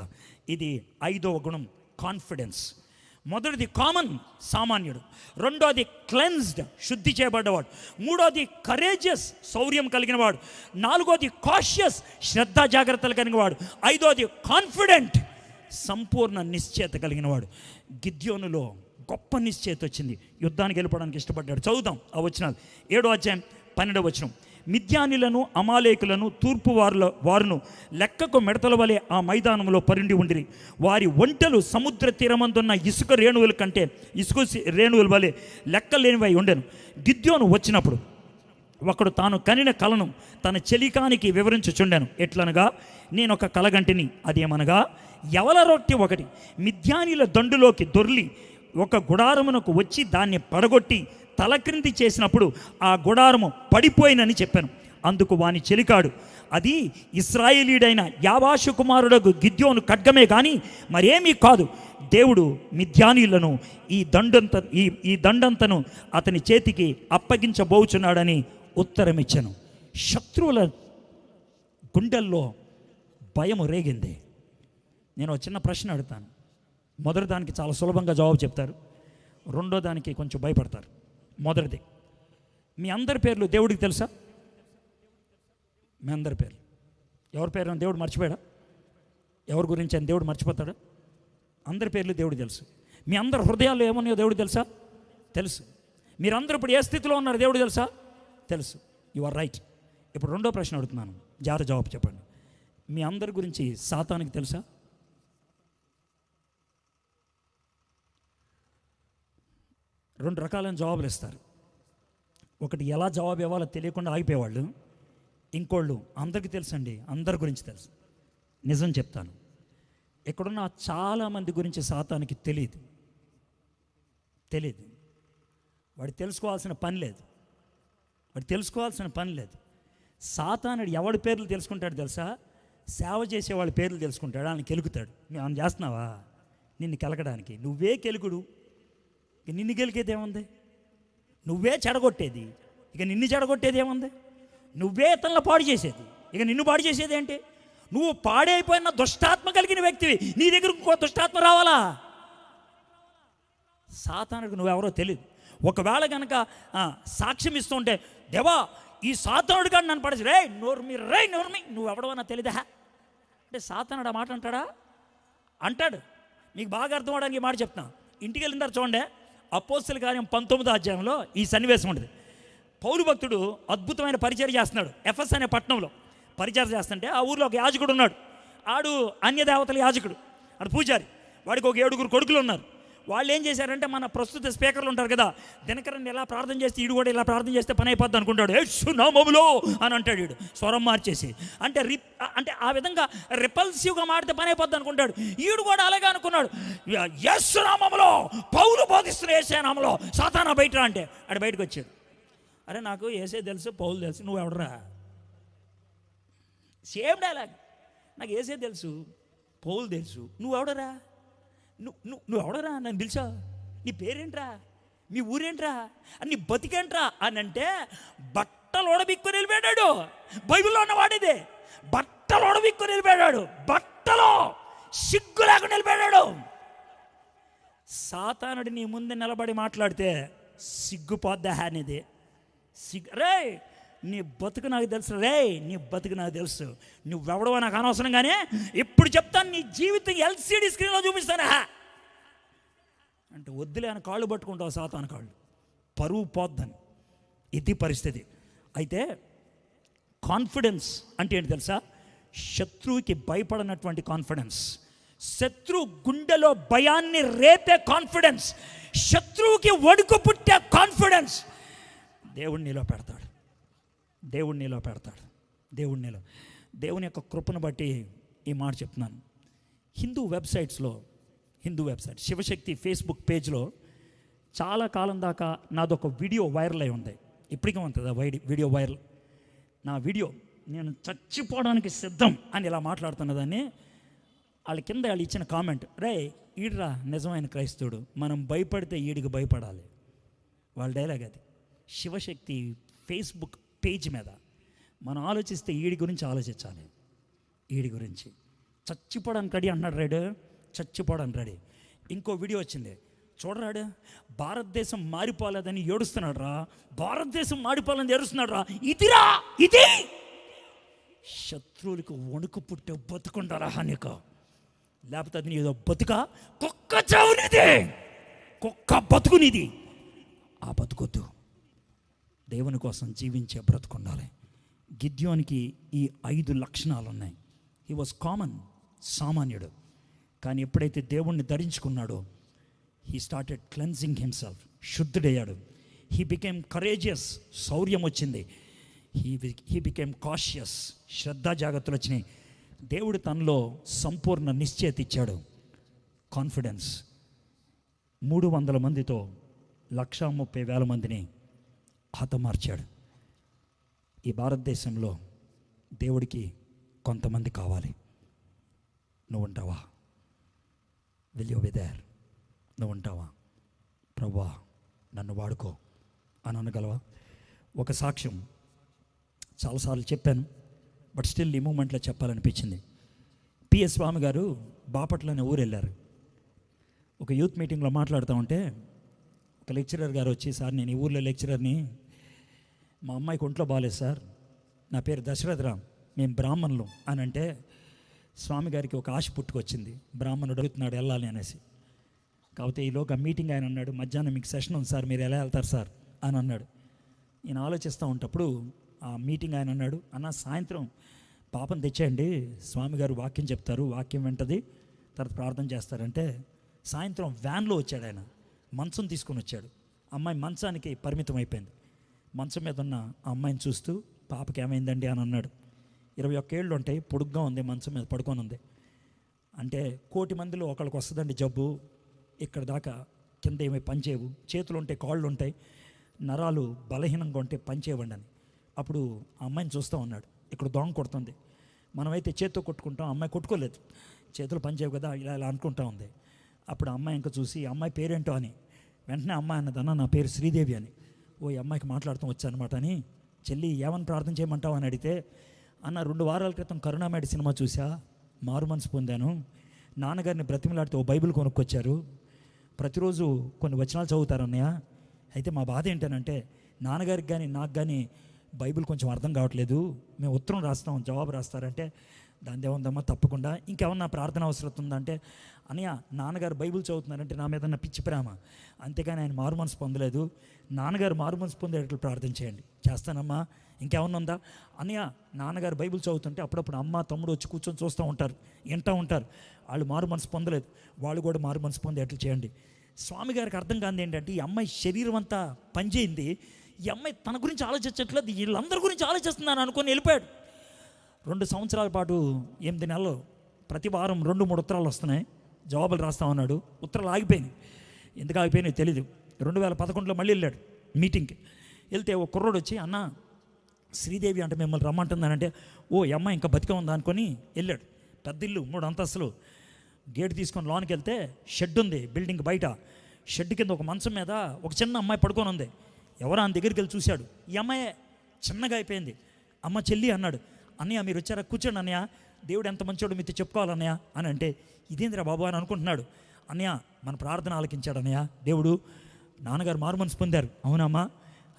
Speaker 1: ఇది 5వ గుణం, కాన్ఫిడెన్స్. మొదటిది కామన్, సామాన్యుడు. రెండోది క్లెన్స్డ్, శుద్ధి చేయబడ్డవాడు. మూడోది కరేజియస్, శౌర్యం కలిగినవాడు. నాలుగోది కాషియస్, శ్రద్ధ జాగ్రత్తలు కలిగినవాడు. ఐదోది కాన్ఫిడెంట్, సంపూర్ణ నిశ్చయత కలిగినవాడు. గిద్యోనులో గొప్ప నిశ్చయత వచ్చింది, యుద్ధానికి వెళ్ళిపోవడానికి ఇష్టపడ్డాడు. చదువుతాం ఆ వచనాలు. 7వ అధ్యాయం 12వ వచనం. మిద్యానీలను అమాలేకులను తూర్పు వారును లెక్కకు మిడతల వలె ఆ మైదానంలో పరుండి ఉండిరి. వారి ఒంటెలు సముద్ర తీరమందున్న ఇసుక రేణువుల కంటే ఇసుక రేణువుల వలె లెక్కలేనివై ఉండెను. గిద్యోను వచ్చినప్పుడు ఒకడు తాను కనిన కలను తన చెలికానికి వివరించుచుండెను. ఎట్లనగా, నేను ఒక కలగంటిని, అదేమనగా ఎవల రొట్టె ఒకటి మిద్యానీల దండులోకి దొర్లి ఒక గుడారమునకు వచ్చి దాన్ని పడగొట్టి తల క్రింది చేసినప్పుడు ఆ గుడారము పడిపోయినని చెప్పాను. అందుకు వాని చెలికాడు, అది ఇశ్రాయేలీయుడైన యావాషు కుమారుడకు గిద్యోను ఖడ్గమే కానీ మరేమీ కాదు. దేవుడు మిద్యానీలను ఈ దండంతను అతని చేతికి అప్పగించబోచున్నాడని ఉత్తరమిచ్చాను. శత్రువుల గుండెల్లో భయము రేగింది. నేను చిన్న ప్రశ్న అడుగుతాను. మొదటి దానికి చాలా సులభంగా జవాబు చెప్తారు, రెండో దానికి కొంచెం భయపడతారు. మొదటిది, మీ అందరి పేర్లు దేవుడికి తెలుసా? మీ అందరి పేర్లు, ఎవరి పేరు దేవుడు మర్చిపోయాడా? ఎవరి గురించి అని దేవుడు మర్చిపోతాడా? అందరి పేర్లు దేవుడు తెలుసు. మీ అందరి హృదయాల్లో ఏమన్నాయో దేవుడు తెలుసా? తెలుసు. మీరందరూ ఇప్పుడు ఏ స్థితిలో ఉన్నారు దేవుడు తెలుసా? తెలుసు. You are right. ఇప్పుడు రెండో ప్రశ్న అడుగుతున్నాను, జాగ్రత్త జవాబు చెప్పండి. మీ అందరి గురించి సాతానికి తెలుసా? రెండు రకాలైన జవాబులు ఇస్తారు. ఒకటి, ఎలా జవాబు ఇవ్వాలో తెలియకుండా ఆగిపోయేవాళ్ళు. ఇంకోళ్ళు, అందరికీ తెలుసండి, అందరి గురించి తెలుసు. నిజం చెప్తాను, ఇక్కడున్న చాలామంది గురించి సాతానికి తెలియదు. వాడు తెలుసుకోవాల్సిన పని లేదు. సాతానుడు ఎవడి పేర్లు తెలుసుకుంటాడు తెలుసా? సేవ చేసే వాళ్ళ పేర్లు తెలుసుకుంటాడు. ఆయన కెలుకుతాడు. నువ్వు ఆయన చేస్తున్నావా? నిన్ను కెలకడానికి నువ్వే కెలుకుడు. ఇక నిన్ను గెలికేది ఏముంది? నువ్వే చెడగొట్టేది, ఇక నిన్ను చెడగొట్టేది ఏముంది? నువ్వే ఇతరులను పాడు చేసేది, ఇక నిన్ను పాడు చేసేది ఏంటి? నువ్వు పాడైపోయిన దుష్టాత్మ కలిగిన వ్యక్తివి, నీ దగ్గర ఇంకో దుష్టాత్మ రావాలా? సాతానుడికి నువ్వెవరో తెలియదు. ఒకవేళ కనుక సాక్ష్యం ఇస్తుంటే, దేవా ఈ సాతానుడు కానీ నన్ను పడేసి, నోర్మి నువ్వెవడవన్నా తెలియదా అంటే సాతానుడు ఆ మాట అంటాడా? అంటాడు. మీకు బాగా అర్థం అవడానికి ఈ మాట చెప్తున్నా. ఇంటికి వెళ్ళిన తర్వాత చూడండి, అపోస్తల కార్యం 19వ అధ్యాయంలో ఈ సన్నివేశం ఉంటుంది. పౌలు భక్తుడు అద్భుతమైన పరిచర్య చేస్తున్నాడు. ఎఫెస్ అనే పట్టణంలో పరిచర్య చేస్తుంటే ఆ ఊరిలో ఒక యాజకుడు ఉన్నాడు. ఆడు అన్యదేవతల యాజకుడు, ఆడు పూజారి. వాడికి ఒక 7 కొడుకులు ఉన్నారు. వాళ్ళు ఏం చేశారంటే, మన ప్రస్తుత స్పీకర్లు ఉంటారు కదా, దినకరన్ ఎలా ప్రార్థన చేస్తే ఈడు కూడా ఇలా ప్రార్థన చేస్తే పని అయిపోద్ది అనుకుంటాడు. యేసు నామములో అని అంటాడు వీడు, స్వరం మార్చేసి. అంటే ఆ విధంగా రిపల్సివ్గా మాడితే పని అయిపోద్ది అనుకుంటాడు. ఈడు కూడా అలాగే అనుకున్నాడు. యేసు నామములో, పౌలు బోధిస్తున్న యేసు నామములో, సాతానా బయట రా అంటే ఆడు బయటకు వచ్చాడు. అరే నాకు యేసే తెలుసు, పౌలు తెలుసు, నువ్వు ఎవడరా? Same dialogue. నాకు యేసే తెలుసు, పౌలు తెలుసు, నువ్వు ఎవడరా? నువ్వు ఎవడరా? నన్ను పిలిచా? నీ పేరేంట్రా? మీ ఊరేంట్రా? నీ బతికేంట్రా అని అంటే బట్టలు ఓడబిక్కుని వెళ్ళిపోయాడు. బైబిల్లో ఉన్నవాడిదే. బట్టలు ఓడబిక్కుని వెళ్ళిపోయాడు. బట్టలో సిగ్గు లేకుండా వెళ్ళిపోయాడు. సాతానుడు నీ ముందు నిలబడి మాట్లాడితే సిగ్గుపోద్దా అనేది? రే నీ బతుకు నాకు తెలుసు, రే నీ బతుకు నాకు తెలుసు, నువ్వెవడవో నాకు అనవసరం. కానీ ఇప్పుడు చెప్తాను, నీ జీవితం ఎల్సిడి స్క్రీన్లో చూపిస్తానా అంటే వద్దులే అని కాళ్ళు పట్టుకుంటావు సాతాను కాళ్ళు, పరువు పోద్దని. ఇది పరిస్థితి. అయితే కాన్ఫిడెన్స్ అంటే ఏంటి తెలుసా? శత్రువుకి భయపడనటువంటి కాన్ఫిడెన్స్, శత్రు గుండెలో భయాన్ని రేపే కాన్ఫిడెన్స్, శత్రువుకి వణుకు పుట్టే కాన్ఫిడెన్స్ దేవుడు నీలో పెడతాడు. దేవుడు నీలో పెడతాడు. దేవుని యొక్క కృపను బట్టి ఈ మాట చెప్తున్నాను. హిందూ వెబ్సైట్ శివశక్తి ఫేస్బుక్ పేజ్లో చాలా కాలం దాకా నాదొక వీడియో వైరల్ అయి ఉంది. ఇప్పటికీ ఉంటుంది ఆ వీడియో వైరల్. నా వీడియో నేను చచ్చిపోవడానికి సిద్ధం అని ఇలా మాట్లాడుతున్నదాన్ని వాళ్ళు ఇచ్చిన కామెంట్, రే ఈడ్రా నిజమైన క్రైస్తవుడు, మనం భయపడితే ఈడికి భయపడాలి. వాళ్ళ డైలాగ్ అది. శివశక్తి ఫేస్బుక్ పేజ్ మీద మనం ఆలోచిస్తే ఈడి గురించి ఆలోచించాలి. ఈడి గురించి చచ్చిపోవడానికి రెడీ అంటున్నాడు రాడు, చచ్చిపోవడానికి రెడీ. ఇంకో వీడియో వచ్చింది చూడరాడు, భారతదేశం మారిపోలేదని ఏడుస్తున్నాడు రా, భారతదేశం మారిపోలేదని ఏడుస్తున్నాడు రా. ఇది శత్రువులకు వణుకు పుట్టే బతుకుంటారా నీకు? లేకపోతే అది ఏదో బతుక కుక్క చావునిది, కుక్క బతుకునిది. ఆ బతుకొద్దు, దేవుని కోసం జీవించే బ్రతుకుండాలి. గిద్యోనికి ఈ 5 లక్షణాలు ఉన్నాయి. హీ వాజ్ సామాన్యుడు. కానీ ఎప్పుడైతే దేవుణ్ణి ధరించుకున్నాడో హీ స్టార్టెడ్ క్లెన్జింగ్ హిమ్సెల్ఫ్, శుద్ధుడయ్యాడు. హీ బికేమ్ కరేజియస్, శౌర్యం వచ్చింది. హీ బికేమ్ కాషియస్, శ్రద్ధా జాగ్రత్తలు వచ్చినాయి. దేవుడు తనలో సంపూర్ణ నిశ్చయత ఇచ్చాడు, కాన్ఫిడెన్స్. 300 మందితో 130,000 మందిని హతమార్చాడు. ఈ భారతదేశంలో దేవుడికి కొంతమంది కావాలి. నువ్వు ఉంటావా? Will you be there? నువ్వు ఉంటావా? ప్రభువా నన్ను వాడుకో అని అనగలవా? ఒక సాక్ష్యం చాలాసార్లు చెప్పాను, బట్ స్టిల్ ఈ మూమెంట్లో చెప్పాలనిపించింది. పిఎస్ స్వామి గారు బాపట్లనే ఊరు వెళ్ళారు. ఒక యూత్ మీటింగ్లో మాట్లాడుతూ ఉంటే ఒక లెక్చరర్ గారు వచ్చి, సార్ నేను ఈ ఊర్లో లెక్చరర్ని, మా అమ్మాయికి ఒంట్లో బాగాలేదు సార్, నా పేరు దశరథరామ్, మేము బ్రాహ్మణులు అని అంటే స్వామి గారికి ఒక ఆశ పుట్టుకొచ్చింది, బ్రాహ్మణుడు అడుగుతున్నాడు వెళ్ళాలి అనేసి. కాకపోతే ఈలోగా మీటింగ్ ఆయన అన్నాడు, మధ్యాహ్నం మీకు సెషన్ ఉంది సార్, మీరు ఎలా వెళ్తారు సార్ అని అన్నాడు. నేను ఆలోచిస్తూ ఉంటప్పుడు ఆ మీటింగ్ ఆయన అన్నాడు, అన్న సాయంత్రం పాపను తెచ్చేయండి, స్వామి గారు వాక్యం చెప్తారు, వాక్యం వెంటది, తర్వాత ప్రార్థన చేస్తారంటే సాయంత్రం వ్యాన్లో వచ్చాడు ఆయన, మంచం తీసుకొని వచ్చాడు. అమ్మాయి మంచానికి పరిమితం అయిపోయింది. మంచం మీద ఉన్న ఆ అమ్మాయిని చూస్తూ పాపకి ఏమైందండి అని అన్నాడు. 21 ఏళ్ళు ఉంటాయి, పొడుగ్గా ఉంది, మంచం మీద పడుకొని ఉంది. అంటే 1,000,000 మందిలో ఒకళ్ళకి వస్తుందండి జబ్బు, ఇక్కడ దాకా కింద ఏమీ పనిచేయవు, చేతులు ఉంటాయి, కాళ్ళు ఉంటాయి, నరాలు బలహీనంగా ఉంటే పనిచేయవండి అని. అప్పుడు ఆ అమ్మాయిని చూస్తూ ఉన్నాడు, ఇక్కడ దొంగ కొడుతుంది, మనమైతే చేతితో కొట్టుకుంటాం, అమ్మాయి కొట్టుకోలేదు, చేతులు పనిచేయవు కదా, ఇలా ఇలా అనుకుంటా ఉంది. అప్పుడు ఆ అమ్మాయి ఇంకా చూసి, అమ్మాయి పేరేంటో అని, వెంటనే అమ్మాయి అన్నదన్న నా పేరు శ్రీదేవి అని. ఓ ఈ అమ్మాయికి మాట్లాడుతూ వచ్చానమాట అని, చెల్లి ఏమని ప్రార్థన చేయమంటావు అని అడిగితే, అన్న 2 వారాల క్రితం కరుణామేడి సినిమా చూసా, మారు మనసు పొందాను, నాన్నగారిని బ్రతిమలాడితే ఓ బైబిల్ కొనుక్కొచ్చారు, ప్రతిరోజు కొన్ని వచనాలు చదువుతారన్నయ్య, అయితే మా బాధ ఏంటనంటే నాన్నగారికి కానీ నాకు కానీ బైబిల్ కొంచెం అర్థం కావట్లేదు, మేము ఉత్తరం రాస్తాం, జవాబు రాస్తారంటే దాని ఏముందమ్మా తప్పకుండా, ఇంకేమన్నా ప్రార్థన అవసరం ఉందంటే, అన్నయ్య నాన్నగారు బైబిల్ చదువుతున్నారంటే నా మీద పిచ్చి ప్రేమ, అంతేగాని ఆయన మారు మనసు పొందలేదు, నాన్నగారు మారు మనసు పొందేటట్లు ప్రార్థన చేయండి. చేస్తానమ్మా, ఇంకేమన్నా ఉందా? అన్నయ్య నాన్నగారు బైబిల్ చదువుతుంటే అప్పుడప్పుడు అమ్మ తమ్ముడు వచ్చి కూర్చొని చూస్తూ ఉంటారు, వింటూ ఉంటారు, వాళ్ళు మారు మనసు పొందలేదు, వాళ్ళు కూడా మారు మనసు పొందేటట్లు చేయండి. స్వామి గారికి అర్థం కాదు ఏంటంటే, ఈ అమ్మాయి శరీరం అంతా పనిచేయింది, ఈ అమ్మాయి తన గురించి ఆలోచించట్లేదు, వీళ్ళందరి గురించి ఆలోచిస్తున్నాను అనుకొని వెళ్ళిపోయాడు. 2 సంవత్సరాల పాటు 8 నెలలు ప్రతి వారం 2-3 ఉత్తరాలు వస్తున్నాయి, జవాబులు రాస్తా ఉన్నాడు. ఉత్తరాలు ఆగిపోయినాయి. ఎందుకు ఆగిపోయినాయి తెలీదు. 2011లో మళ్ళీ వెళ్ళాడు మీటింగ్కి. వెళ్తే ఒక కుర్రోడు వచ్చి, అన్న శ్రీదేవి అంటే మిమ్మల్ని రమ్మంటుందనంటే, ఓ ఈ అమ్మాయి ఇంకా బతికే ఉందా అనుకొని వెళ్ళాడు. పెద్ద ఇల్లు, 3 అంతస్తులు. గేట్ తీసుకొని లోనికి వెళ్తే షెడ్ ఉంది బిల్డింగ్ బయట. షెడ్ కింద ఒక మంచం మీద ఒక చిన్న అమ్మాయి పడుకొని ఉంది. ఎవరో ఆయన దగ్గరికి వెళ్ళి చూశాడు, ఈ అమ్మాయి చిన్నగా అయిపోయింది. అమ్మ చెల్లి అన్నాడు. అన్నయ్య మీరు వచ్చారా, కూర్చోండి అన్నయ్య, దేవుడు ఎంత మంచోడు మీతో చెప్పుకోవాలన్నయ్య అని అంటే, ఇదేంద్రా బాబు అని అనుకుంటున్నాడు. అన్నయ్య మన ప్రార్థన ఆలకించాడు అన్నయ్య దేవుడు, నాన్నగారు మారు మనసు పొందారు. అవునమ్మా,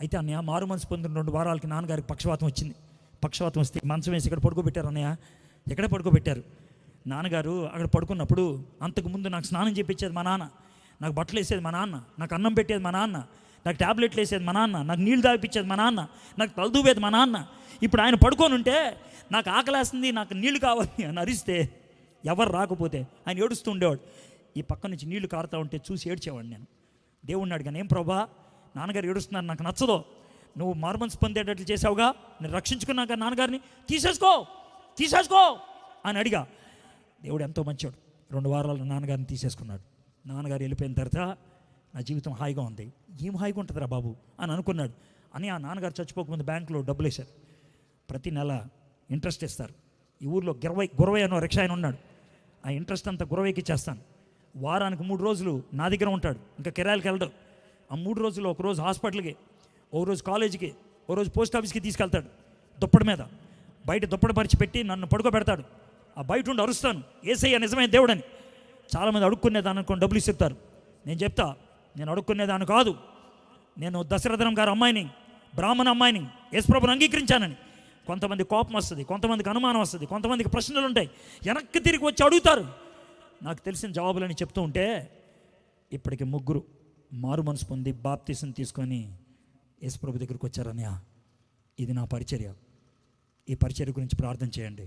Speaker 1: అయితే అన్నయ్య మారు మనసు పొందిన 2 వారాలకి నాన్నగారికి పక్షవాతం వచ్చింది. పక్షవాతం వస్తే మంచం వేసి ఇక్కడ పడుకోబెట్టారు అన్నయ్య. ఎక్కడే పడుకోబెట్టారు? నాన్నగారు అక్కడ పడుకున్నప్పుడు అంతకుముందు నాకు స్నానం చేయించేది మా నాన్న, నాకు బట్టలు వేసేది మా నాన్న, నాకు అన్నం పెట్టేది మా నాన్న, నాకు ట్యాబ్లెట్లు వేసేది మా నాన్న, నాకు నీళ్ళు తాగిపించేది మా నాన్న, నాకు తలదూవేది మా నాన్న. ఇప్పుడు ఆయన పడుకొని ఉంటే నాకు ఆకలేస్తుంది, నాకు నీళ్లు కావాలి అని అరిస్తే ఎవరు రాకపోతే ఆయన ఏడుస్తూ ఉండేవాడు. ఈ పక్క నుంచి నీళ్లు కారుతూ ఉంటే చూసి ఏడ్చేవాడు. నేను దేవుణ్ణి అడిగాను, ఏం ప్రభా నాన్నగారు ఏడుస్తున్నారు, నాకు నచ్చదో, నువ్వు మార్మన్స్ పొందేటట్లు చేసావుగా, నేను రక్షించుకున్నాక నాన్నగారిని తీసేసుకో అని అడిగా. దేవుడు ఎంతో మంచివాడు. 2 వారాలు నాన్నగారిని తీసేసుకున్నాడు. నాన్నగారు వెళ్ళిపోయిన తర్వాత నా జీవితం హాయిగా ఉంది. ఏం హాయిగా ఉంటుందిరా బాబు అని అనుకున్నాడు. అని ఆ నాన్నగారు చచ్చిపోకముందు బ్యాంకులో డబ్బులు వేశారు. ప్రతి నెల ఇంట్రెస్ట్ ఇస్తారు. ఈ ఊర్లో గురవై అనో రిక్షా ఆయన ఉన్నాడు. ఆ ఇంట్రెస్ట్ అంతా గురవైకి ఇచ్చేస్తాను. వారానికి 3 రోజులు నా దగ్గర ఉంటాడు, ఇంకా కిరాయిలకి వెళ్ళడు. ఆ 3 రోజులు ఒకరోజు హాస్పిటల్కి, ఒక రోజు కాలేజీకి, ఒక రోజు పోస్ట్ ఆఫీస్కి తీసుకెళ్తాడు. దుప్పటి మీద బయట దుప్పటి పరిచి పెట్టి నన్ను పడుకోబెడతాడు. ఆ బయట ఉండి అరుస్తాను, యేసయ్య నిజమైన దేవుడని. చాలామంది అడుక్కునేదాన్ని అనుకోని డబ్బులు ఇస్తారు. నేను చెప్తా, నేను అడుక్కునేదాన్ని కాదు, నేను దశరథనం గారి అమ్మాయిని, బ్రాహ్మణ అమ్మాయిని, యేసుప్రభుని అంగీకరించానని. కొంతమంది కోపం వస్తుంది, కొంతమందికి అనుమానం వస్తుంది, కొంతమందికి ప్రశ్నలు ఉంటాయి, వెనక్కి తిరిగి వచ్చి అడుగుతారు. నాకు తెలిసిన జవాబులని చెప్తూ ఉంటే ఇప్పటికి 3 మారు మనసు పొంది బాప్తీసం తీసుకొని యేసుప్రభు దగ్గరికి వచ్చారన్నయ్య. ఇది నా పరిచర్య, ఈ పరిచర్య గురించి ప్రార్థన చేయండి.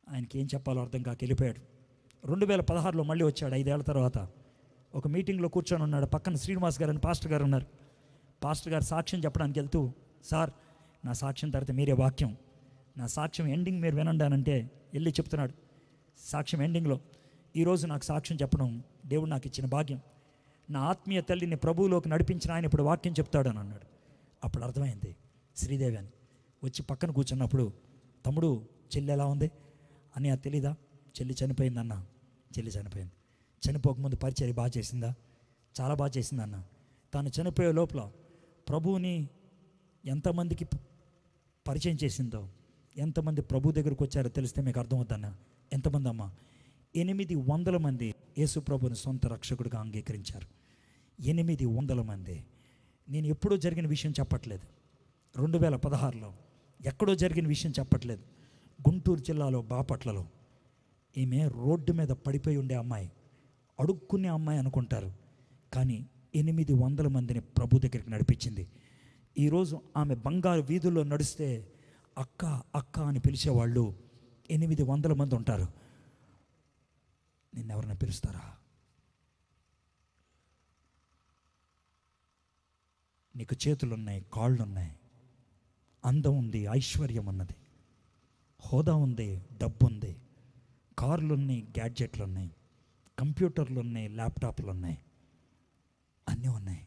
Speaker 1: ఆయనకి ఏం చెప్పాలో అర్థం కాక వెళ్ళిపోయాడు. 2016లో మళ్ళీ వచ్చాడు. 5 ఏళ్ల తర్వాత ఒక మీటింగ్లో కూర్చొని ఉన్నాడు. పక్కన శ్రీనివాస్ గారు అని పాస్టర్ గారు ఉన్నారు. పాస్టర్ గారు సాక్ష్యం చెప్పడానికి వెళ్తూ, సార్ నా సాక్ష్యం తర్వాత మీరే వాక్యం, నా సాక్ష్యం ఎండింగ్ మీరు వినండి అని అంటే వెళ్ళి చెప్తున్నాడు. సాక్ష్యం ఎండింగ్లో, ఈరోజు నాకు సాక్ష్యం చెప్పడం దేవుడు నాకు ఇచ్చిన భాగ్యం, నా ఆత్మీయ తల్లిని ప్రభువులోకి నడిపించిన ఆయన ఇప్పుడు వాక్యం చెప్తాడు అని అన్నాడు. అప్పుడు అర్థమైంది శ్రీదేవి అని. వచ్చి పక్కన కూర్చున్నప్పుడు, తమ్ముడు చెల్లి ఎలా ఉంది అని, అది తెలీదా, చెల్లి చనిపోయిందన్న. చెల్లి చనిపోయింది. చనిపోకముందు పరిచర్య బాగా చేసిందా? చాలా బాగా చేసిందన్న. తాను చనిపోయే లోపల ప్రభువుని ఎంతమందికి పరిచయం చేసిందో, ఎంతమంది ప్రభు దగ్గరకు వచ్చారో తెలిస్తే మీకు అర్థమవుద్దన్న. ఎంతమంది అమ్మ? 800 మంది యేసు ప్రభుని సొంత రక్షకుడిగా అంగీకరించారు. 800 మంది. నేను ఎప్పుడూ జరిగిన విషయం చెప్పట్లేదు, 2016లో ఎక్కడో జరిగిన విషయం చెప్పట్లేదు. గుంటూరు జిల్లాలో బాపట్లలో ఈమె రోడ్డు మీద పడిపోయి ఉండే అమ్మాయి, అడుక్కునే అమ్మాయి అనుకుంటారు, కానీ 800 మందిని ప్రభు దగ్గరికి నడిపించింది. ఈరోజు ఆమె బంగారు వీధుల్లో నడిస్తే అక్క అక్క అని పిలిచేవాళ్ళు 800 మంది ఉంటారు. నిన్నెవరైనా పిలుస్తారా? నీకు చేతులున్నాయి, కాళ్ళున్నాయి, అందం ఉంది, ఐశ్వర్యం ఉన్నది, హోదా ఉంది, డబ్బు ఉంది, కార్లు ఉన్నాయి, గ్యాడ్జెట్లు ఉన్నాయి, కంప్యూటర్లు ఉన్నాయి, ల్యాప్టాప్లు ఉన్నాయి, అన్నీ ఉన్నాయి.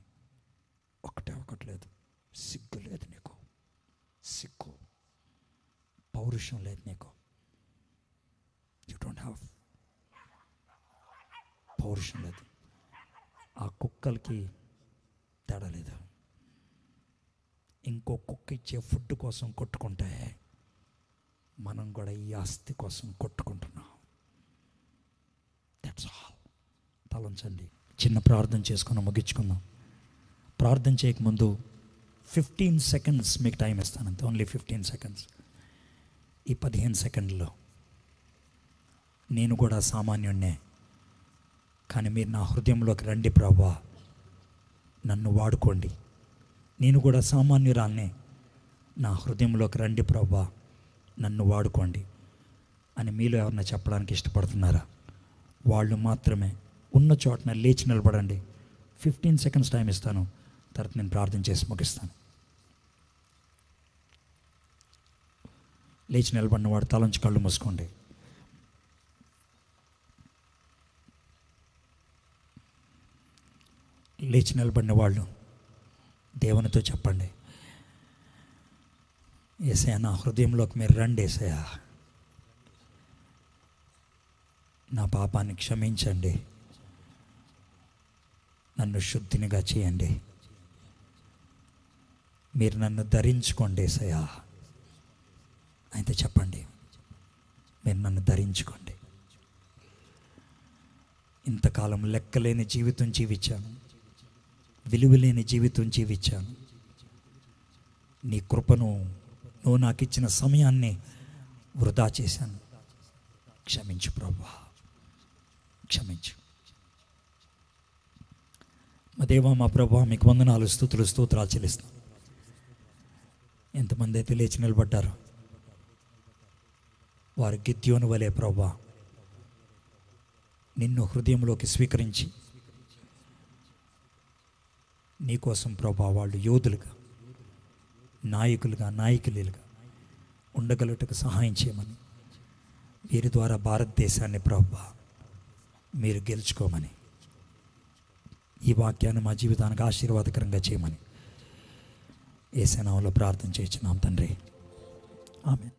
Speaker 1: ఒకటి లేదు, సిగ్గు లేదు నీకు, సిగ్గు పౌరుషం లేదు నీకు. యూ డోంట్ హ్యావ్ పౌరుషం లేదు. ఆ కుక్కలకి తేడా లేదు. ఇంకో కుక్క ఇచ్చే ఫుడ్ కోసం కొట్టుకుంటే మనం కూడా ఈ ఆస్తి కోసం కొట్టుకుంటున్నాం. That's all. తలంచండి, చిన్న ప్రార్థన చేసుకుని ముగించుకుందాం. ప్రార్థన చేయకముందు 15 seconds మీకు టైం ఇస్తాను, అంతే. Only 15 seconds. ఈ 15 సెకండ్లో నేను కూడా సామాన్యుడినే, కానీ మీరు నా హృదయంలోకి రండి ప్రభువా, నన్ను వాడుకోండి. నేను కూడా సామాన్యురాల్నే, నా హృదయంలోకి రండి ప్రభువా, నన్ను వాడుకోండి అని మీలో ఎవరన్నా చెప్పడానికి ఇష్టపడుతున్నారా? వాళ్ళు మాత్రమే ఉన్న చోటన లేచి నిలబడండి. 15 సెకండ్స్ టైం ఇస్తాను, తర్వాత నేను ప్రార్థన చేసి ముగిస్తాను. లేచి నిలబడిన వాడు తలంచి కళ్ళు మూసుకోండి. లేచి నిలబడిన వాళ్ళు దేవునితో చెప్పండి, యేసయ్య నా హృదయంలోకి మీరు రండి, యేసయ్య నా పాపాన్ని క్షమించండి, నన్ను శుద్ధినిగా చేయండి, మీరు నన్ను ధరించుకోండి యేసయ్య. అయితే చెప్పండి, మీరు నన్ను ధరించుకోండి. ఇంతకాలం లెక్కలేని జీవితం జీవించాను, విలువలేని జీవితం జీవించాను. నీ కృపను, నువ్వు నాకు ఇచ్చిన సమయాన్ని వృధా చేశాను. క్షమించు ప్రభువా, క్షమించు. మా దేవా, మా ప్రభువా, మీకు వందనాలు, స్తుతులు, స్తోత్రాలు చెల్లిస్తాం. ఎంతమంది అయితే లేచి నిలబడ్డారు, వారు గిద్యోను వలె ప్రభువా నిన్ను హృదయంలోకి స్వీకరించి నీకోసం ప్రభువా వాళ్ళు యోధులుగా, నాయకులుగా, నాయకులుగా ఉండగలుగుటకు సహాయం చేయమని, వీరి ద్వారా భారతదేశాన్ని ప్రభువా మీరు గెలుచుకోమని, ఈ వాక్యాన్ని మా జీవితానికి ఆశీర్వాదకరంగా చేయమని యేసు నామములో ప్రార్థన చేయించున్నాం తండ్రి. ఆమేన్.